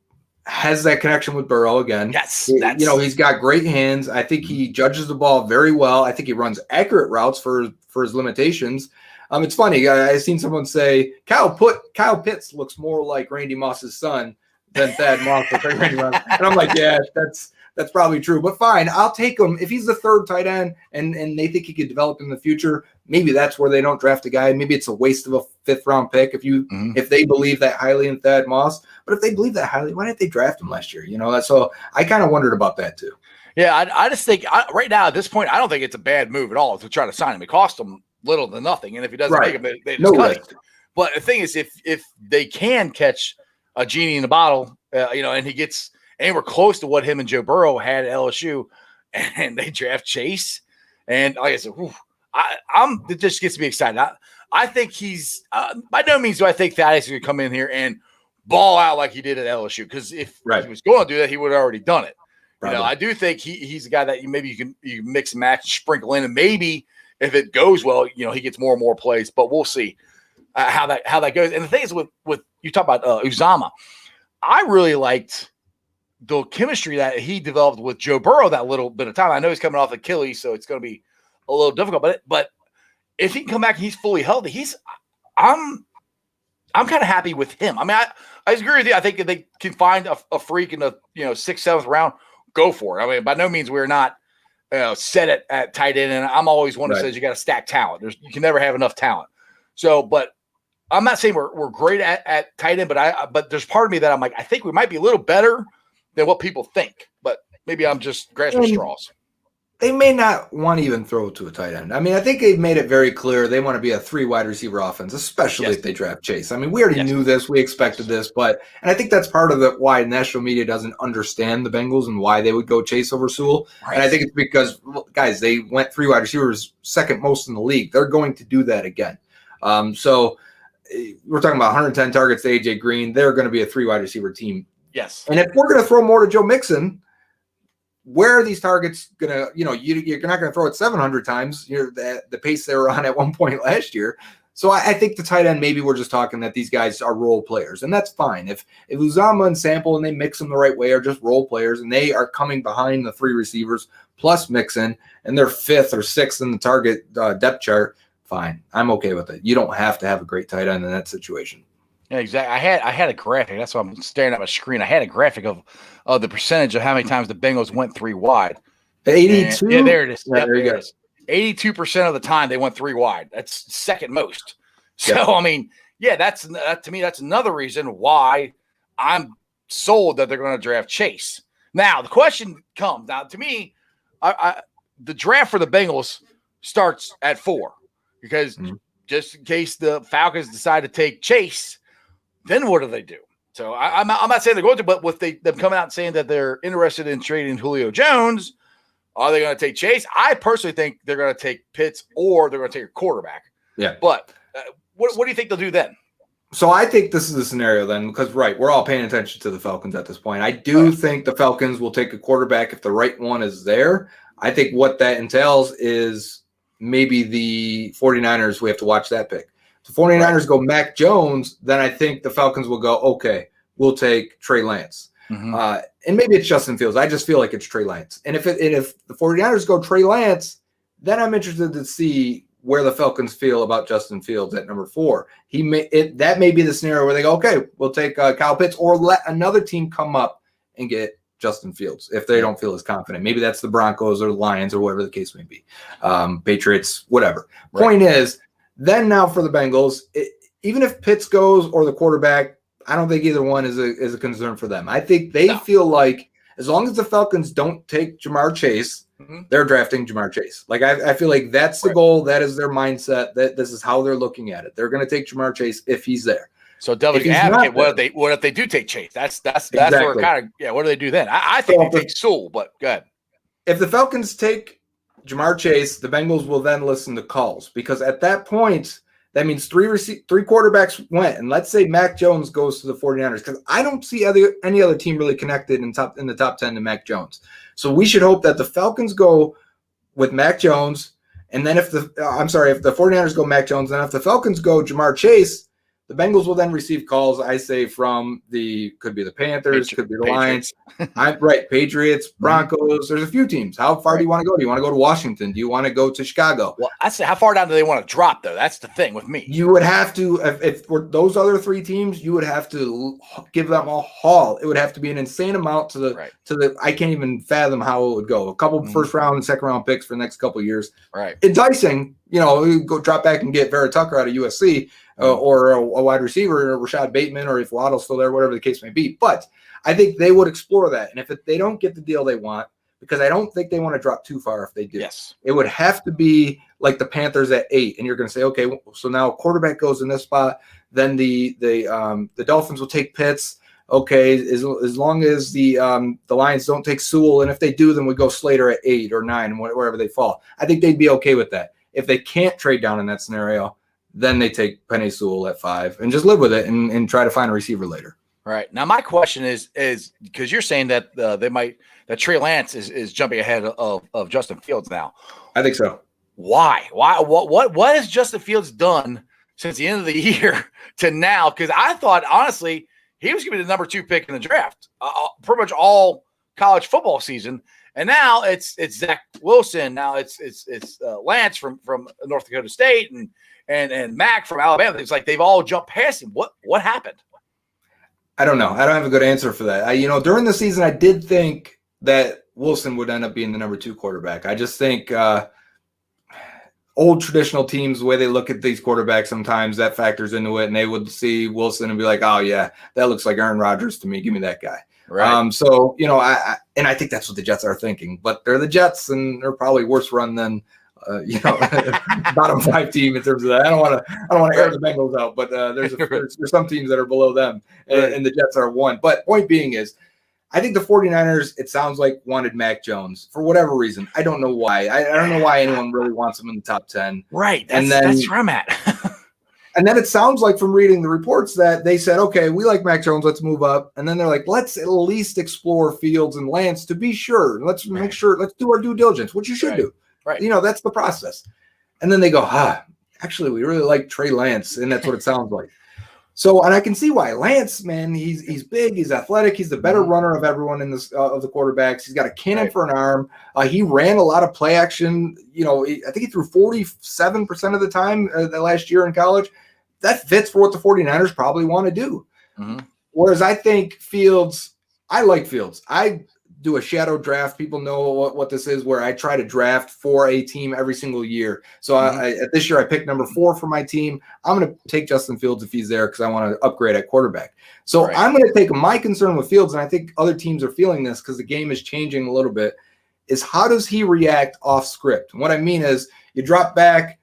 has that connection with Burrow again. Yes. He's got great hands. I think he judges the ball very well. I think he runs accurate routes for his limitations. It's funny. I seen someone say Kyle Pitts looks more like Randy Moss's son than Thad Moss. And I'm like, yeah, that's probably true, but fine. I'll take him. If he's the third tight end and they think he could develop in the future, maybe that's where they don't draft a guy. Maybe it's a waste of a 5th round pick if they believe that highly in Thad Moss. But if they believe that highly, why didn't they draft him last year? So I kind of wondered about that too. Yeah, I just think right now at this point, I don't think it's a bad move at all to try to sign him. It cost them little to nothing, and if he doesn't make him, they just cut him. But the thing is, if they can catch a genie in the bottle, and he gets anywhere close to what him and Joe Burrow had at LSU, and they draft Chase, and like I said, it just gets me excited. I think he's by no means do I think Thaddeus is going to come in here and ball out like he did at LSU, because if he was going to do that, he would have already done it. Probably. I do think he's a guy that you can mix and match, sprinkle in, and maybe if it goes well, he gets more and more plays. But we'll see how that goes. And the thing is, with you talk about Uzomah, I really liked the chemistry that he developed with Joe Burrow that little bit of time. I know he's coming off Achilles, so it's going to be a little difficult. But if he can come back and he's fully healthy, I'm kind of happy with him. I mean, I agree with you. I think if they can find a freak in the 6th, 7th round, go for it. I mean, by no means we're not set at tight end, and I'm always one who says you got to stack talent. You can never have enough talent. So, but I'm not saying we're great at tight end, but there's part of me that I'm like, I think we might be a little better than what people think, but maybe I'm just grasping straws. They may not want to even throw it to a tight end. I mean, I think they've made it very clear they want to be a 3 wide receiver offense, especially if they draft Chase. I mean, we already knew this. We expected this. And I think that's part of why national media doesn't understand the Bengals and why they would go Chase over Sewell. Right. And I think it's because, guys, they went 3 wide receivers, second most in the league. They're going to do that again. So we're talking about 110 targets to A.J. Green. They're going to be a 3 wide receiver team. Yes. And if we're going to throw more to Joe Mixon, where are these targets going to, you're not going to throw it 700 times, the pace they were on at one point last year. So I think the tight end, maybe we're just talking that these guys are role players, and that's fine. If Uzomah and Sample and they mix them the right way are just role players, and they are coming behind the 3 receivers plus Mixon, and they're 5th or 6th in the target depth chart, fine. I'm okay with it. You don't have to have a great tight end in that situation. Yeah, exactly. I had a graphic. That's why I'm staring at my screen. I had a graphic of the percentage of how many times the Bengals went 3 wide. 82. Yeah, there it is. Yeah, there you go. 82% of the time they went 3 wide. That's second most. So I mean, yeah, to me that's another reason why I'm sold that they're going to draft Chase. Now the question comes. Now to me, the draft for the Bengals starts at 4 because just in case the Falcons decide to take Chase. Then what do they do? So I'm not saying they're going to, but with them coming out and saying that they're interested in trading Julio Jones, Are they going to take Chase? I personally think they're going to take Pitts or they're going to take a quarterback. Yeah. But what do you think they'll do then? So I think this is the scenario then, because, we're all paying attention to the Falcons at this point. I do think the Falcons will take a quarterback if the right one is there. I think what that entails is maybe the 49ers, we have to watch that pick. If the 49ers go Mac Jones, then I think the Falcons will go, okay, we'll take Trey Lance. And maybe it's Justin Fields. I just feel like it's Trey Lance. And if the 49ers go Trey Lance, then I'm interested to see where the Falcons feel about Justin Fields at number 4. That may be the scenario where they go, okay, we'll take Kyle Pitts, or let another team come up and get Justin Fields if they don't feel as confident. Maybe that's the Broncos or the Lions or whatever the case may be. Patriots, whatever. Point is, then now for the Bengals, even if Pitts goes or the quarterback, I don't think either one is a concern for them. I think they feel like as long as the Falcons don't take Jamar Chase, they're drafting Jamar Chase. Like I feel like that's the goal. That is their mindset. That this is how they're looking at it. They're going to take Jamar Chase if he's there. So devil's advocate, what if they do take Chase? That's exactly where kind of what do they do then? I think they take Sewell, but go ahead. If the Falcons take Jamar Chase, the Bengals will then listen to calls, because at that point, that means three quarterbacks went. And let's say Mac Jones goes to the 49ers, because I don't see any other team really connected in the top 10 to Mac Jones. So we should hope that the Falcons go with Mac Jones. And then if the 49ers go Mac Jones, and if the Falcons go Jamar Chase, the Bengals will then receive calls, I say, from could be the Panthers, could be the Lions. Patriots, Broncos. There's a few teams. How far do you want to go? Do you want to go to Washington? Do you want to go to Chicago? Well, I say, how far down do they want to drop, though? That's the thing with me. You would have to, if for those other 3 teams, you would have to give them a haul. It would have to be an insane amount to the. I can't even fathom how it would go. A couple first round and second round picks for the next couple of years. Right. Enticing. You go drop back and get Vera Tucker out of USC. Or a wide receiver, or Rashad Bateman, or if Waddle's still there, whatever the case may be. But I think they would explore that. And if they don't get the deal they want, because I don't think they want to drop too far if they do. Yes. It would have to be like the Panthers at 8. And you're going to say, okay, so now quarterback goes in this spot. Then the Dolphins will take Pitts. Okay, as long as the Lions don't take Sewell. And if they do, then we go Slater at 8 or 9, wherever they fall. I think they'd be okay with that. If they can't trade down in that scenario, then they take Penei Sewell at 5 and just live with it and try to find a receiver later. Right. Now, my question is because you're saying that that Trey Lance is jumping ahead of Justin Fields now. I think so. Why? What has Justin Fields done since the end of the year to now? Because I thought, honestly, he was going to be the number 2 pick in the draft pretty much all college football season. And now it's Zach Wilson. Now it's Lance from North Dakota State and Mac from Alabama. It's like they've all jumped past him. What happened? I don't know. I don't have a good answer for that. During the season, I did think that Wilson would end up being the number 2 quarterback. I just think old traditional teams, the way they look at these quarterbacks, sometimes that factors into it, and they would see Wilson and be like, "Oh yeah, that looks like Aaron Rodgers to me. Give me that guy." Right. I think that's what the Jets are thinking. But they're the Jets, and they're probably worse run than bottom 5 team in terms of that. I don't want to air the Bengals out, but there's some teams that are below them, and the Jets are 1. But point being is, I think the 49ers, it sounds like, wanted Mac Jones for whatever reason. I don't know why. I don't know why anyone really wants him in the top 10. Right. That's where I'm at. And then it sounds like, from reading the reports, that they said, okay, we like Mac Jones, let's move up. And then they're like, let's at least explore Fields and Lance to be sure. Let's make sure, let's do our due diligence, which you should do. Right. That's the process. And then they go, actually, we really like Trey Lance. And that's what it sounds like. So, and I can see why. Lance, man, he's big, he's athletic, he's the better runner of everyone in this of the quarterbacks. He's got a cannon for an arm. He ran a lot of play action. I think he threw 47% of the time the last year in college. That fits for what the 49ers probably want to do. Mm-hmm. Whereas I think Fields, I like Fields. I do a shadow draft. People know what this is, where I try to draft for a team every single year. So this year I picked number 4 for my team. I'm going to take Justin Fields if he's there because I want to upgrade at quarterback. So I'm going to take my concern with Fields, and I think other teams are feeling this because the game is changing a little bit, is how does he react off script? And what I mean is, you drop back,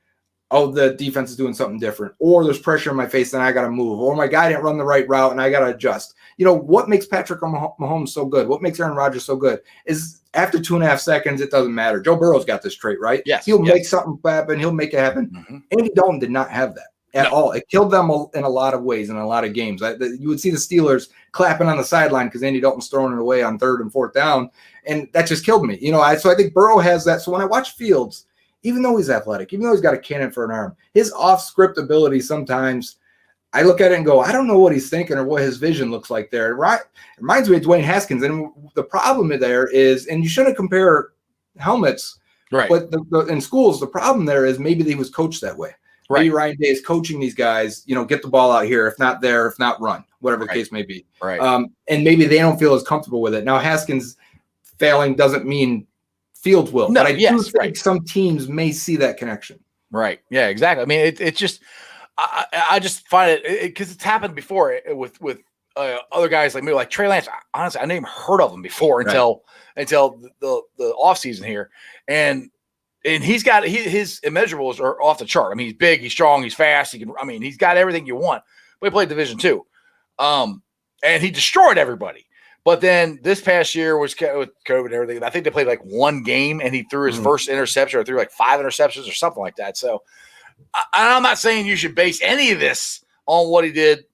the defense is doing something different, or there's pressure in my face and I got to move, or my guy didn't run the right route and I got to adjust. what makes Patrick Mahomes so good? What makes Aaron Rodgers so good is after 2.5 seconds, it doesn't matter. Joe Burrow's got this trait, right? Yes. He'll make something happen. He'll make it happen. Mm-hmm. Andy Dalton did not have that at all. It killed them in a lot of ways, in a lot of games. You would see the Steelers clapping on the sideline because Andy Dalton's throwing it away on 3rd and 4th down, and that just killed me. So I think Burrow has that. So when I watch Fields, even though he's athletic, even though he's got a cannon for an arm, his off-script ability sometimes, I look at it and go, I don't know what he's thinking or what his vision looks like there. It reminds me of Dwayne Haskins. And the problem there is, and you shouldn't compare helmets, right? But in schools, the problem there is maybe he was coached that way. Right. Maybe Ryan Day is coaching these guys, get the ball out here. If not there, if not run, whatever the case may be. Right. And maybe they don't feel as comfortable with it. Now, Haskins failing doesn't mean Fields will. No, but I do think some teams may see that connection. Right. Yeah, exactly. I mean, it's just – I just find it because it's happened before with other guys like me, like Trey Lance. Honestly, I never even heard of him before until the off season here, and he's got his immeasurables are off the chart. I mean, he's big, he's strong, he's fast. He's got everything you want. But he played Division II, and he destroyed everybody. But then this past year was with COVID and everything. I think they played like one game, and he threw his first interception or threw like 5 interceptions or something like that. So. I'm not saying you should base any of this on what he did,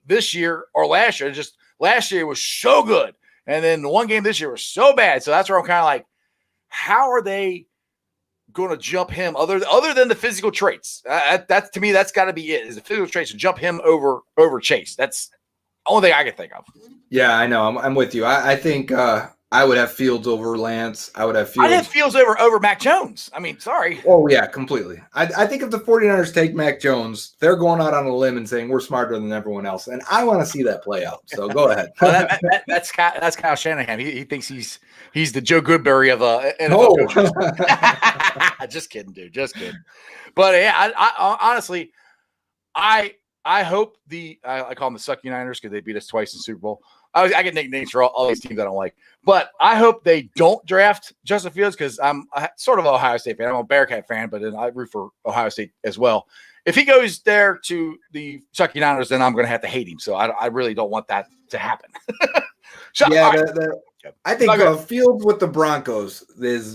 this year or last year. Just last year was so good. And then the one game this year was so bad. So that's where I'm kind of like, how are they going to jump him other than the physical traits? That to me, that's got to be it, is the physical traits to jump him over Chase. That's the only thing I can think of. Yeah, I know. I'm with you. I think I would have Fields over Lance. I'd have Fields over Mac Jones. I mean, sorry. Oh, yeah, completely. I think if the 49ers take Mac Jones, they're going out on a limb and saying we're smarter than everyone else. And I want to see that play out. So go ahead. Well, that's Kyle Shanahan. He thinks he's the Joe Goodberry of NFL coaches. Just kidding, dude. Just kidding. But yeah, I honestly, I hope I call them the Sucky Niners because they beat us twice in Super Bowl. I get nicknames for all these teams I don't like. But I hope they don't draft Justin Fields because I'm sort of an Ohio State fan. I'm a Bearcat fan, but then I root for Ohio State as well. If he goes there to the Sucky Niners, then I'm going to have to hate him. So I really don't want that to happen. I think Fields with the Broncos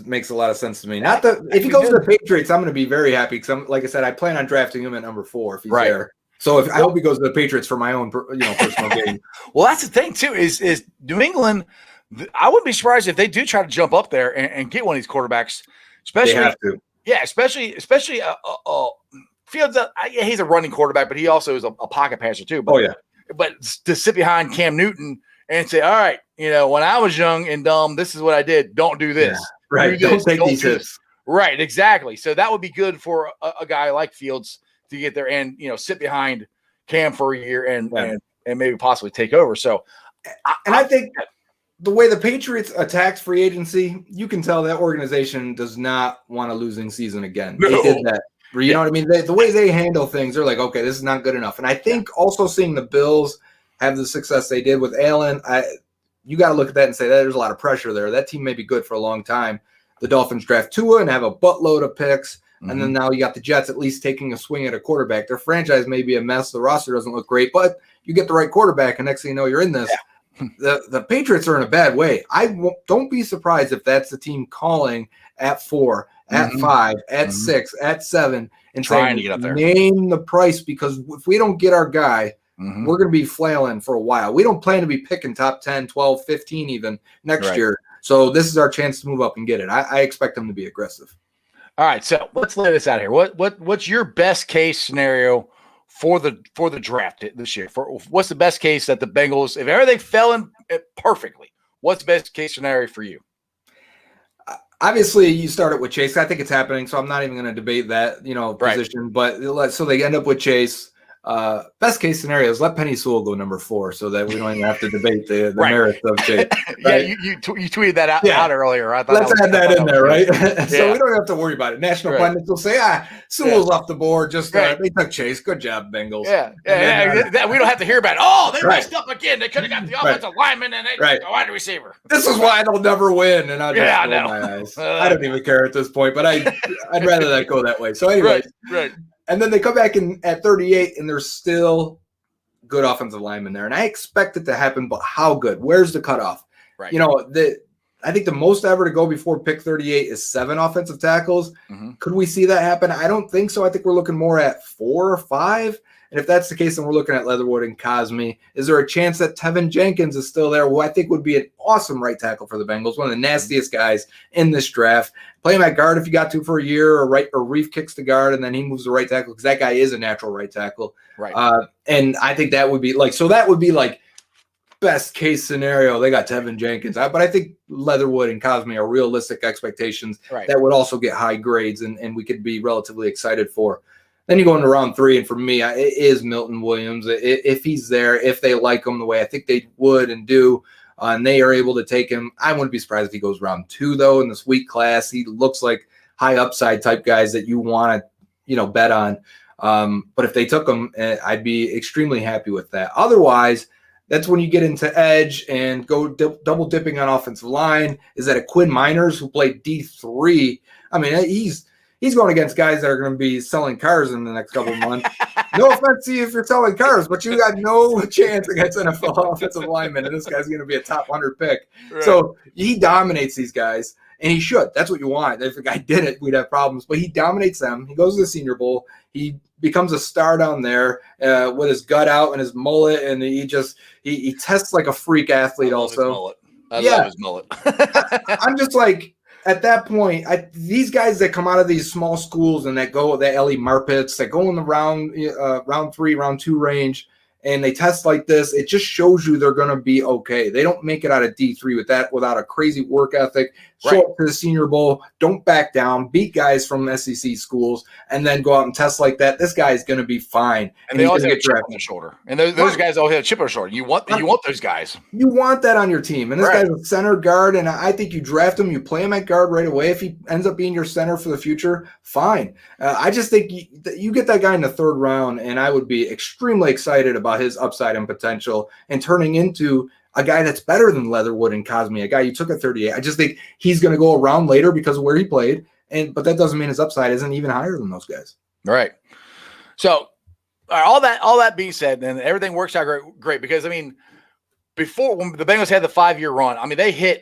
makes a lot of sense to me. If he goes to the Patriots, I'm going to be very happy because, like I said, I plan on drafting him at number 4 if he's there. So I hope he goes to the Patriots for my own, personal gain. Well, that's the thing too. Is New England? I wouldn't be surprised if they do try to jump up there and get one of these quarterbacks. Especially, they have to. Yeah, especially Fields. He's a running quarterback, but he also is a pocket passer too. But, but to sit behind Cam Newton and say, "All right, when I was young and dumb, this is what I did. Don't do this. Yeah, right? Don't take these hits. Right? Exactly. So that would be good for a guy like Fields to get there and sit behind Cam for a year and maybe possibly take over. So, I think the way the Patriots attacked free agency, you can tell that organization does not want a losing season again. No. They did that. You know what I mean? The way they handle things, they're like, okay, this is not good enough. And I think also seeing the Bills have the success they did with Allen, you got to look at that and say that there's a lot of pressure there. That team may be good for a long time. The Dolphins draft Tua and have a buttload of picks. And then now you got the Jets at least taking a swing at a quarterback. Their franchise may be a mess. The roster doesn't look great, but you get the right quarterback, and next thing you know, you're in this. Yeah. The Patriots are in a bad way. Don't be surprised if that's the team calling at 4, at 5, at 6, at 7, and trying to get up there. Name the price, because if we don't get our guy, we're going to be flailing for a while. We don't plan to be picking top 10, 12, 15 even next year. So this is our chance to move up and get it. I expect them to be aggressive. All right, so let's lay this out here. What's your best case scenario for the draft this year? What's the best case that the Bengals, if everything fell in perfectly, what's the best case scenario for you? Obviously, you started with Chase. I think it's happening, so I'm not even going to debate that position. But so they end up with Chase. Best case scenario is let Penny Sewell go number 4 so that we don't even have to debate the merits of Chase. Right? Yeah, you tweeted that out earlier. I thought let's add that in there, right? So we don't have to worry about it. National pundits will say, Sewell's off the board. Just they took Chase. Good job, Bengals. We don't have to hear about it. Oh, they messed up again. They could have got the offensive lineman and the wide receiver. This is why they'll never win. And I just roll my eyes. I don't even care at this point, but I'd rather that go that way. So anyway, right. And then they come back in at 38, and they're still good offensive linemen there, and I expect it to happen, but how good? Where's the cutoff? Right. You know, I think the most ever to go before pick 38 is 7 offensive tackles. Could we see that happen? I don't think so. I think we're looking more at 4 or 5. And if that's the case, then we're looking at Leatherwood and Cosme. Is there a chance that Tevin Jenkins is still there? Who I think would be an awesome right tackle for the Bengals, one of the nastiest guys in this draft. Play him at guard if you got to for a year, or Reef kicks the guard, and then he moves to right tackle because that guy is a natural right tackle. Right. And I think that would be like, so that would be like best case scenario. They got Tevin Jenkins. But I think Leatherwood and Cosme are realistic expectations that would also get high grades and we could be relatively excited for. Then you go into round 3, and for me, it is Milton Williams. If he's there, if they like him the way I think they would and do, and they are able to take him, I wouldn't be surprised if he goes round 2, though, in this weak class. He looks like high upside type guys that you want to, bet on. But if they took him, I'd be extremely happy with that. Otherwise, that's when you get into edge and go double dipping on offensive line. Is that a Quinn Miners who played D3? I mean, he's going against guys that are going to be selling cars in the next couple of months. No offense to you if you're selling cars, but you got no chance against NFL offensive linemen, and this guy's going to be a top 100 pick. Right. So he dominates these guys, and he should. That's what you want. If a guy did it, we'd have problems. But he dominates them. He goes to the Senior Bowl. He becomes a star down there with his gut out and his mullet, and he tests like a freak athlete also. I love his mullet. I'm just like, at that point, these guys that come out of these small schools and that Ellie Marpets, that go in the round 3, round 2 range, and they test like this, it just shows you they're going to be okay. They don't make it out of D3 without a crazy work ethic. Show up to the Senior Bowl, don't back down, beat guys from SEC schools, and then go out and test like that. This guy is going to be fine. And they always have a chip on their shoulder. And those guys always have a chip on their shoulder. You want those guys. You want that on your team. And this guy's a center guard, and I think you draft him, you play him at guard right away. If he ends up being your center for the future, fine. I just think you get that guy in the 3rd round, and I would be extremely excited about his upside and potential and turning into a guy that's better than Leatherwood and Cosme, a guy you took at 38. I just think he's going to go around later because of where he played, but that doesn't mean his upside isn't even higher than those guys. All right. So all that being said, and everything works out great because, I mean, before when the Bengals had the 5-year run, I mean,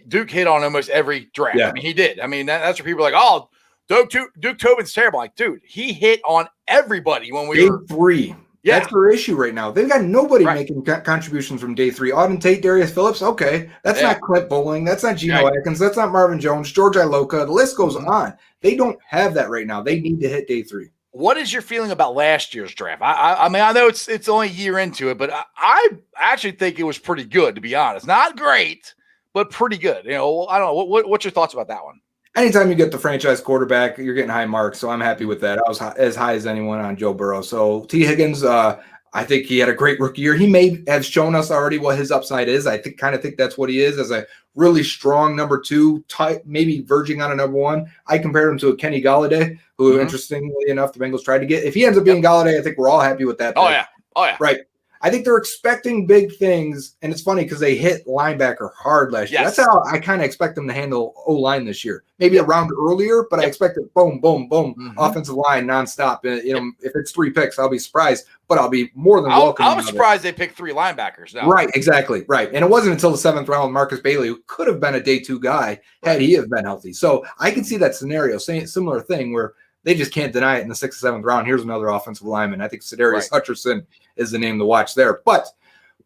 Duke hit on almost every draft. Yeah. I mean, he did. I mean, that's where people are like, oh, Duke Tobin's terrible. Like, dude, he hit on everybody when we were 3. Yeah. That's their issue right now. They've got nobody making contributions from day 3. Auden Tate, Darius Phillips, okay. That's not Clint Bowling. That's not Geno Atkins. That's not Marvin Jones, George Iloka. The list goes on. They don't have that right now. They need to hit day 3. What is your feeling about last year's draft? I mean, I know it's only a year into it, but I actually think it was pretty good, to be honest. Not great, but pretty good. I don't know. What's your thoughts about that one? Anytime you get the franchise quarterback, you're getting high marks, so I'm happy with that. I was as high as anyone on Joe Burrow. So T. Higgins, I think he had a great rookie year. He may have shown us already what his upside is. I kind of think that's what he is, as a really strong number 2, maybe verging on a number 1. I compared him to a Kenny Golladay, who, interestingly enough, the Bengals tried to get. If he ends up being Golladay, I think we're all happy with that. Oh, yeah. Right. I think they're expecting big things, and it's funny because they hit linebacker hard last year. That's how I kind of expect them to handle O-line this year. Maybe a round earlier, but I expect it boom, boom, boom, offensive line nonstop. If it's 3 picks, I'll be surprised, but I'll be more than welcome. I was surprised they picked 3 linebackers. No. Right, exactly, right. And it wasn't until the 7th round with Marcus Bailey, who could have been a day 2 guy had he have been healthy. So I can see that scenario, similar thing where they just can't deny it in the 6th or 7th round. Here's another offensive lineman. I think Sedarius Hutcherson is the name to watch there. But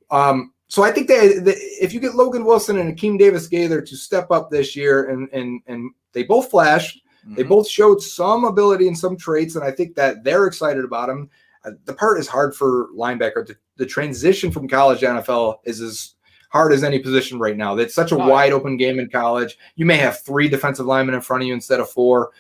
so I think if you get Logan Wilson and Akeem Davis-Gaither to step up this year, and they both flashed, they both showed some ability and some traits, and I think that they're excited about him. The part is hard for linebacker. The transition from college to NFL is as hard as any position right now. It's such a wide open game in college. You may have 3 defensive linemen in front of you instead of 4.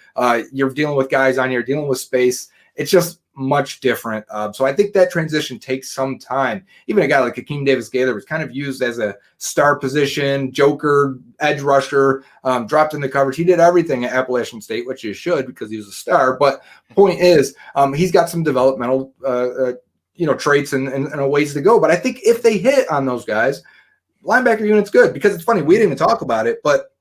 You're dealing with guys on here, dealing with space. It's just much different. So I think that transition takes some time. Even a guy like Akeem Davis-Gaither was kind of used as a star position, joker, edge rusher, dropped in the coverage. He did everything at Appalachian State, which he should because he was a star. But point is, he's got some developmental traits and ways to go. But I think if they hit on those guys, linebacker unit's good, because it's funny, we didn't even talk about it, but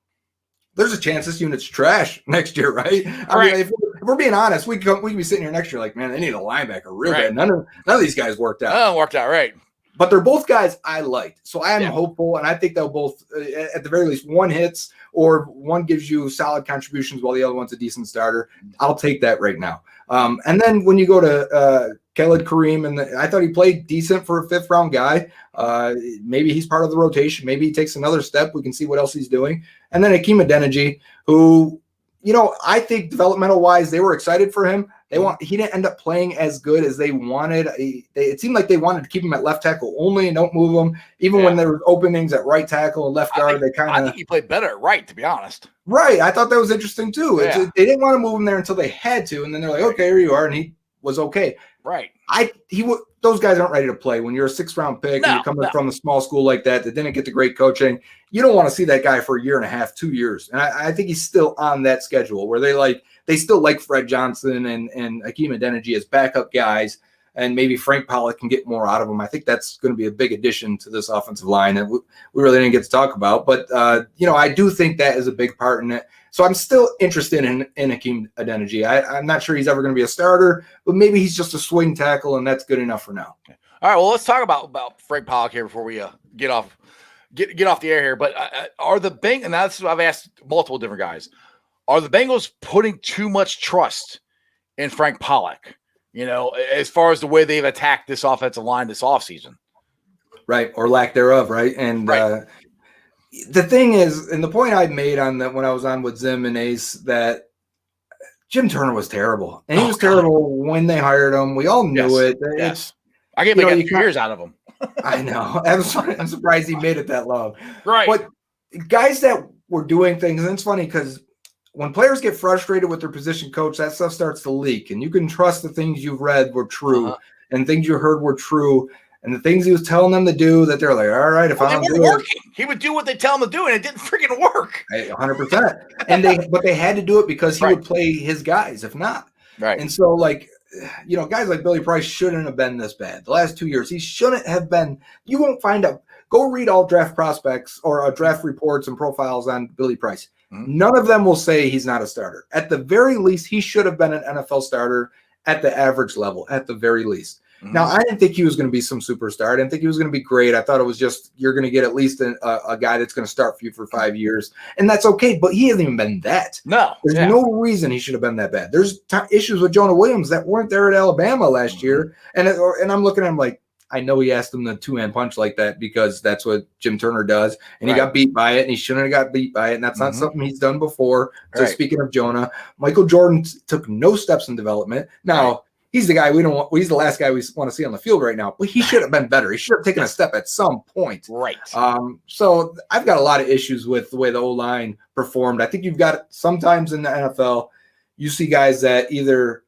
there's a chance this unit's trash next year, right? I mean, if we're being honest, we can be sitting here next year like, man, they need a linebacker real bad. None of these guys worked out. Oh, worked out, right. But they're both guys I liked. So I am hopeful, and I think they'll both, at the very least, one hits or one gives you solid contributions while the other one's a decent starter. I'll take that right now. And then when you go to Khalid Kareem, and I thought he played decent for a fifth-round guy. Maybe he's part of the rotation. Maybe he takes another step. We can see what else he's doing. And then Hakeem Adeniji, who, I think developmental-wise, they were excited for him. He didn't end up playing as good as they wanted. It seemed like they wanted to keep him at left tackle only and don't move him. Even when there were openings at right tackle and left guard, I think he played better at right, to be honest. Right. I thought that was interesting too. They didn't want to move him there until they had to, and then they're like, okay, here you are, and he was okay. Right. Those guys aren't ready to play. When you're a 6th-round pick and you're coming from a small school like that didn't get the great coaching, you don't want to see that guy for a year and a half, 2 years. And I think he's still on that schedule where they still like Fred Johnson and Hakeem Adeniji as backup guys, and maybe Frank Pollock can get more out of them. I think that's going to be a big addition to this offensive line that we really didn't get to talk about. But, I do think that is a big part in it. So I'm still interested in Hakeem Adeniji. I'm not sure he's ever going to be a starter, but maybe he's just a swing tackle, and that's good enough for now. All right, well, let's talk about Frank Pollock here before we get off the air here. But are the Bengals, and that's what I've asked multiple different guys, are the Bengals putting too much trust in Frank Pollock, as far as the way they've attacked this offensive line this offseason? Right, or lack thereof, right? And the thing is, and the point I made on that when I was on with Zim and Ace, that Jim Turner was terrible. And he was terrible when they hired him. We all knew it. Yes. I gave him a few years out of him. I know. I'm surprised he made it that long. Right. But guys that were doing things, and it's funny because when players get frustrated with their position coach, that stuff starts to leak. And you can trust the things you've read were true and things you heard were true. And the things he was telling them to do, that they're like, all right, if I don't do it. He would do what they tell him to do, and it didn't freaking work. 100%. But they had to do it because he would play his guys, if not. Right. And so, guys like Billy Price shouldn't have been this bad. The last 2 years, he shouldn't have been. You won't find out. Go read all draft prospects or draft reports and profiles on Billy Price. Mm-hmm. None of them will say he's not a starter. At the very least, he should have been an NFL starter at the average level, at the very least. Now, I didn't think he was going to be some superstar. I didn't think he was going to be great. I thought it was just you're going to get at least a guy that's going to start for you for 5 years, and that's okay. But he hasn't even been that. No. There's no reason he should have been that bad. There's issues with Jonah Williams that weren't there at Alabama last year, and I'm looking at him like, I know he asked him the two-hand punch like that because that's what Jim Turner does, and he got beat by it, and he shouldn't have got beat by it, and that's not something he's done before. So speaking of Jonah, Michael Jordan took no steps in development. Now, he's the guy he's the last guy we want to see on the field right now, but he should have been better. He should have taken a step at some point. Right. So I've got a lot of issues with the way the O-line performed. I think you've got sometimes in the NFL, you see guys that either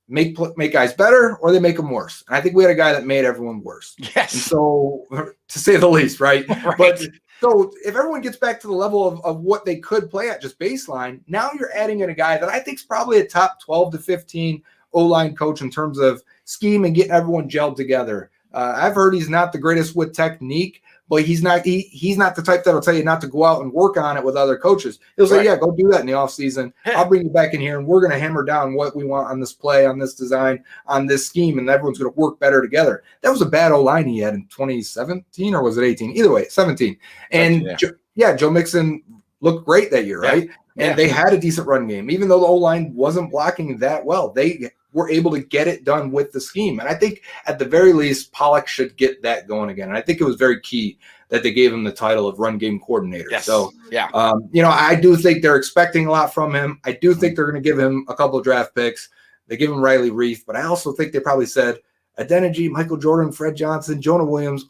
make guys better or they make them worse. And I think we had a guy that made everyone worse. Yes. And so, to say the least, right? But so if everyone gets back to the level of what they could play at just baseline, now you're adding in a guy that I think is probably a top 12 to 15 O-line coach in terms of scheme and getting everyone gelled together. I've heard he's not the greatest with technique, but he's not the type that'll tell you not to go out and work on it with other coaches. He'll say, go do that in the offseason. I'll bring you back in here, and we're going to hammer down what we want on this play, on this design, on this scheme, and everyone's going to work better together. That was a bad O-line he had in 2017, or was it 18? Either way, 17. And, Joe Mixon looked great that year, right? And they had a decent run game. Even though the O-line wasn't blocking that well, they were able to get it done with the scheme. And I think at the very least, Pollock should get that going again. And I think it was very key that they gave him the title of run game coordinator. Yes. So, I do think they're expecting a lot from him. I do think they're going to give him a couple of draft picks. They give him Riley Reif, but I also think they probably said Adeniji, Michael Jordan, Fred Johnson, Jonah Williams,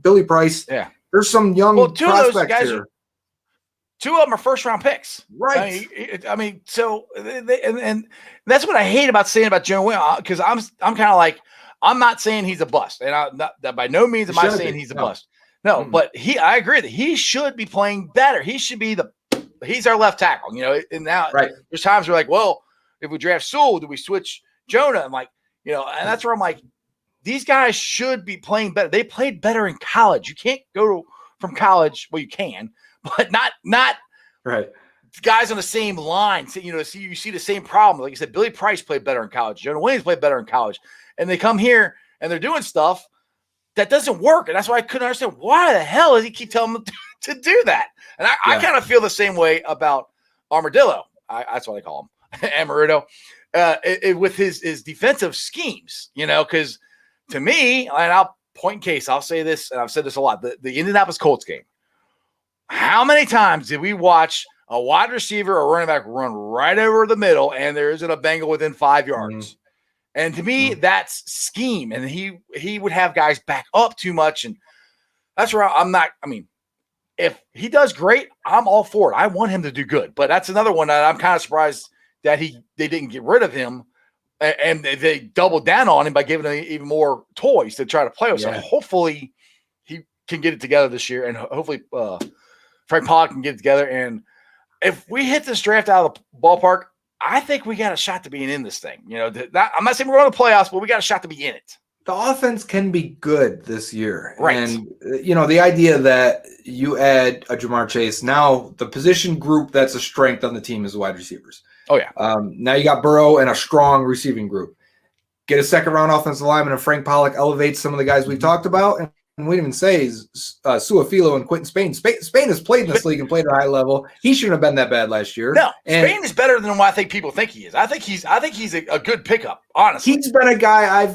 Billy Price. Yeah. There's some young prospects here. Two of them are first-round picks. Right. I mean, so and that's what I hate about saying about Jonah Williams, because I'm kind of like, I'm not saying he's a bust, and that by no means am I saying he's a bust. No, but I agree that he should be playing better. He should be he's our left tackle, and now there's times we're like, well, if we draft Sewell, do we switch Jonah? I'm like, and that's where I'm like, these guys should be playing better. They played better in college. You can't go from college. Well, you can, but not right. Guys on the same line. So, you see the same problem. Like you said, Billy Price played better in college. Jonah Williams played better in college. And they come here and they're doing stuff that doesn't work. And that's why I couldn't understand why the hell does he keep telling them to do that? And I kind of feel the same way about Armadillo. That's what I call him, Amarudo, with his defensive schemes, because to me, and I'll point in case, I'll say this, and I've said this a lot, the Indianapolis Colts game, how many times did we watch a wide receiver or running back run right over the middle and there isn't a Bengal within 5 yards? And to me, that's scheme. And he would have guys back up too much. And that's where I'm not – I mean, if he does great, I'm all for it. I want him to do good. But that's another one that I'm kind of surprised that they didn't get rid of him and they doubled down on him by giving him even more toys to try to play with. So hopefully he can get it together this year, and hopefully Frank Pollock can get it together. And if we hit this draft out of the ballpark, I think we got a shot to being in this thing. I'm not saying we're going to the playoffs, but we got a shot to be in it. The offense can be good this year. Right. And, the idea that you add a Jamar Chase, now the position group that's a strength on the team is the wide receivers. Oh, yeah. Now you got Burrow and a strong receiving group. Get a second-round offensive lineman, and Frank Pollock elevates some of the guys we've talked about. And we didn't even say Suafilo and Quentin Spain. Spain has played in this league and played at a high level. He shouldn't have been that bad last year. No, Spain is better than what I think people think he is. I think he's a good pickup, honestly. He's been a guy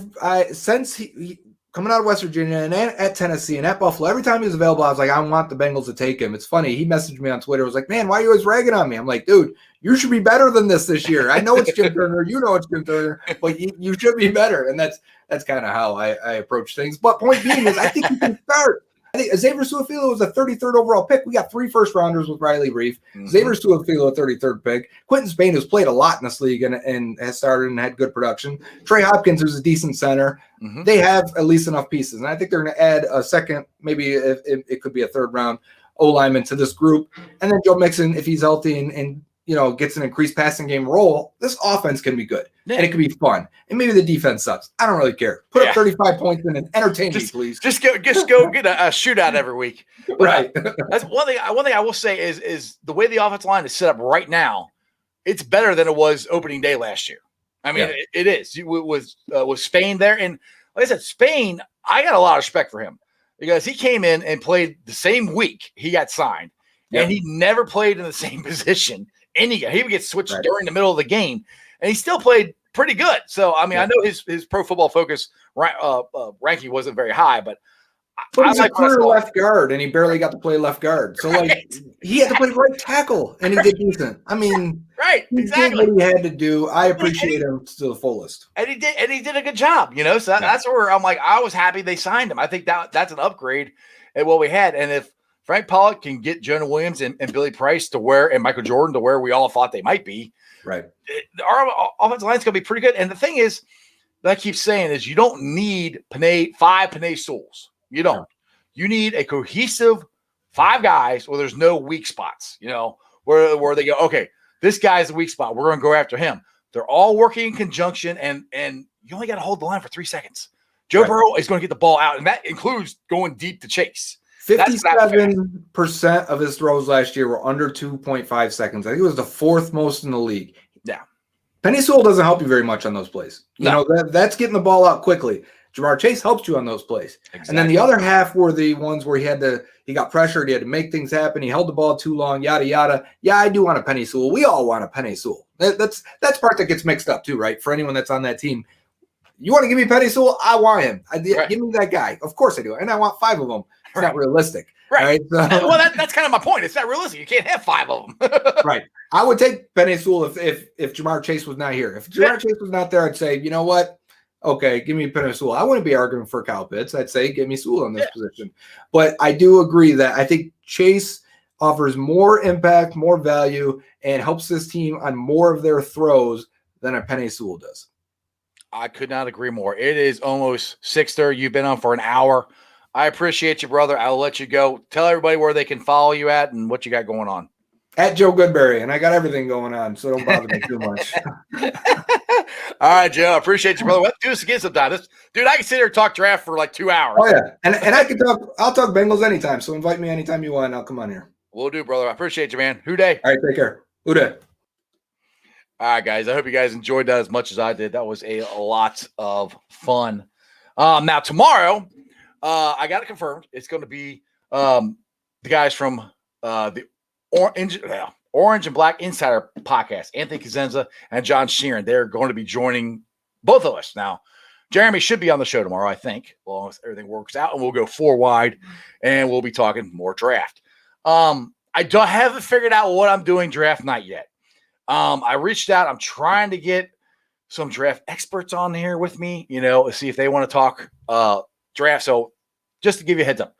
since he coming out of West Virginia and at Tennessee and at Buffalo. Every time he was available, I was like, I want the Bengals to take him. It's funny. He messaged me on Twitter. Was like, man, why are you always ragging on me? I'm like, dude, you should be better than this year. I know it's Jim Turner. You know it's Jim Turner, but you should be better. And that's kind of how I approach things. But point being is, I think you can start. I think Xavier Suafilo was a 33rd overall pick. We got 3 first-rounders with Riley Reif. Xavier Suafilo, a 33rd pick. Quentin Spain has played a lot in this league and has started and had good production. Trey Hopkins, who's a decent center. They have at least enough pieces. And I think they're going to add a second, maybe it could be a third-round O-lineman to this group. And then Joe Mixon, if he's healthy and gets an increased passing game role, this offense can be good. Yeah. And it can be fun. And maybe the defense sucks. I don't really care. Put up 35 points and entertain me, please. Just go get a shootout every week. Right. That's one thing I will say is the way the offensive line is set up right now, it's better than it was opening day last year. I mean, it is. With Spain there. And like I said, Spain, I got a lot of respect for him because he came in and played the same week he got signed. And he never played in the same position. He would get switched during the middle of the game, and he still played pretty good. So, I mean, I know his Pro Football Focus ranking wasn't very high, but he's a corner left guard, and he barely got to play left guard. So, he had to play right tackle, and he did decent. I mean, he did what he had to do. I appreciate him to the fullest. And he did a good job, So that's where I'm like, I was happy they signed him. I think that's an upgrade at what we had. And if Frank Pollock can get Jonah Williams and Billy Price and Michael Jordan to where we all thought they might be. Right. Our offensive line is going to be pretty good. And the thing is, that I keep saying is you don't need 5 Panay Sewells. You don't. You need a cohesive 5 guys where there's no weak spots, where they go, okay, this guy's a weak spot. We're going to go after him. They're all working in conjunction, and you only got to hold the line for 3 seconds. Joe Burrow is going to get the ball out, and that includes going deep to chase. 57% of his throws last year were under 2.5 seconds. I think it was the 4th most in the league. Yeah. Penny Sewell doesn't help you very much on those plays. That's getting the ball out quickly. Jamar Chase helps you on those plays. Exactly. And then the other half were the ones where he got pressured, he had to make things happen, he held the ball too long, yada yada. Yeah, I do want a Penny Sewell. We all want a Penny Sewell. That's part that gets mixed up too, right? For anyone that's on that team. You want to give me Penny Sewell? I want him. Give me that guy. Of course I do. And I want 5 of them. It's not realistic. Right. So, well, that's kind of my point. It's not realistic. You can't have 5 of them. Right. I would take Penny Sewell if Jamar Chase was not here. If Jamar Chase was not there, I'd say, you know what? Okay, give me Penny Sewell. I wouldn't be arguing for Kyle Pitts. I'd say give me Sewell in this position. But I do agree that I think Chase offers more impact, more value, and helps this team on more of their throws than a Penny Sewell does. I could not agree more. It is almost 6:30. You've been on for an hour. I appreciate you, brother. I'll let you go. Tell everybody where they can follow you at and what you got going on. At Joe Goodberry, and I got everything going on, so don't bother me too much. All right, Joe. I appreciate you, brother. Let's do this again sometime. Dude, I can sit here and talk draft for like 2 hours. Oh, yeah. And I can talk. I'll talk Bengals anytime, so invite me anytime you want, and I'll come on here. Will do, brother. I appreciate you, man. Who day? All right, take care. Who day? All right, guys. I hope you guys enjoyed that as much as I did. That was a lot of fun. Now, tomorrow, I got it confirmed. It's going to be the guys from the Orange and Black Insider podcast, Anthony Cosenza and John Sheeran. They're going to be joining both of us. Now, Jeremy should be on the show tomorrow, I think, as long as everything works out, and we'll go 4 wide, and we'll be talking more draft. I haven't figured out what I'm doing draft night yet. I reached out. I'm trying to get some draft experts on here with me, see if they want to talk draft. So just to give you a heads up,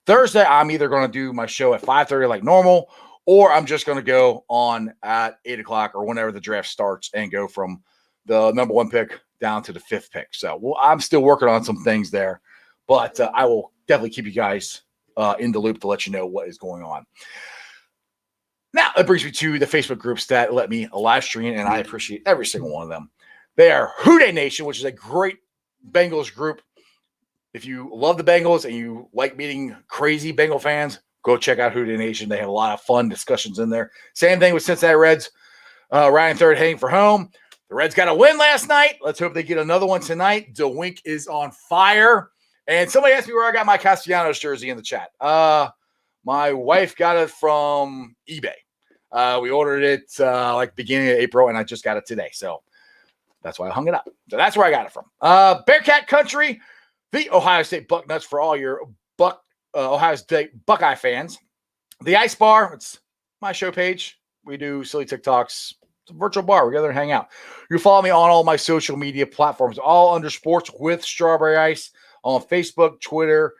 Thursday, I'm either going to do my show at 5:30 like normal, or I'm just going to go on at 8 o'clock or whenever the draft starts and go from the number 1 pick down to the 5th pick. So I'm still working on some things there, but I will definitely keep you guys in the loop to let you know what is going on. Now, it brings me to the Facebook groups that let me live stream, and I appreciate every single one of them. They are Houday Nation, which is a great Bengals group. If you love the Bengals and you like meeting crazy Bengal fans, go check out Houday Nation. They have a lot of fun discussions in there. Same thing with Cincinnati Reds. Ryan Third heading for home. The Reds got a win last night. Let's hope they get another one tonight. DeWink is on fire. And somebody asked me where I got my Castellanos jersey in the chat. My wife got it from eBay. We ordered it like beginning of April, and I just got it today. So that's why I hung it up. So that's where I got it from. Bearcat Country, the Ohio State Bucknuts for all your Ohio State Buckeye fans. The Ice Bar, it's my show page. We do silly TikToks. It's a virtual bar. We go there and hang out. You follow me on all my social media platforms, all under Sports with Strawberry Ice on Facebook, Twitter,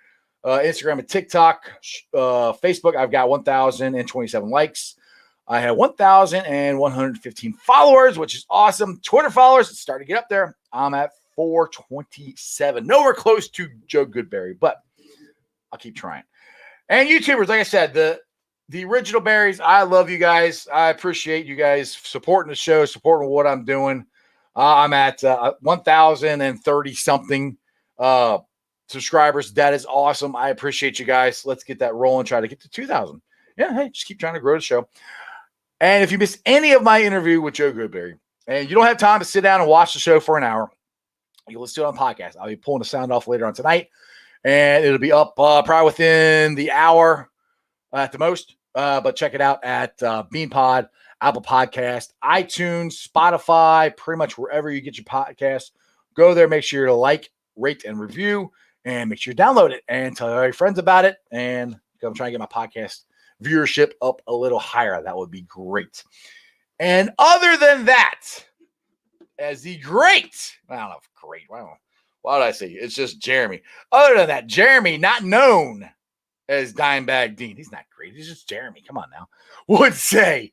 Instagram, and TikTok. Facebook, I've got 1,027 likes. I have 1,115 followers, which is awesome. Twitter followers, it's starting to get up there. I'm at 427. Nowhere close to Joe Goodberry, but I'll keep trying. And YouTubers, like I said, the original berries, I love you guys. I appreciate you guys supporting the show, supporting what I'm doing. I'm at 1,030 something subscribers. That is awesome. I appreciate you guys. Let's get that rolling. Try to get to 2,000. Yeah, hey, just keep trying to grow the show. And if you missed any of my interview with Joe Goodberry and you don't have time to sit down and watch the show for an hour, you listen to it on podcast. I'll be pulling the sound off later on tonight, and it'll be up probably within the hour at the most. But check it out at BeanPod, Apple Podcast, iTunes, Spotify, pretty much wherever you get your podcasts. Go there, make sure to like, rate, and review, and make sure you download it and tell all your friends about it. And I'm trying to get my podcast viewership up a little higher. That would be great. And other than that, as the great, I don't know if great, why did I say it's just Jeremy? Other than that, Jeremy, not known as Dimebag Dean, he's not great. He's just Jeremy. Come on now. Would say,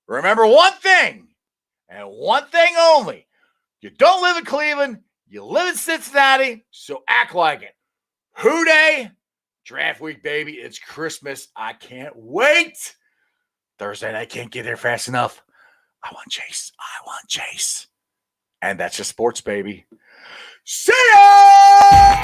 remember one thing and one thing only. You don't live in Cleveland. You live in Cincinnati. So act like it. Houday Draft week, baby. It's Christmas. I can't wait. Thursday night, can't get there fast enough. I want Chase. And that's just sports, baby. See ya!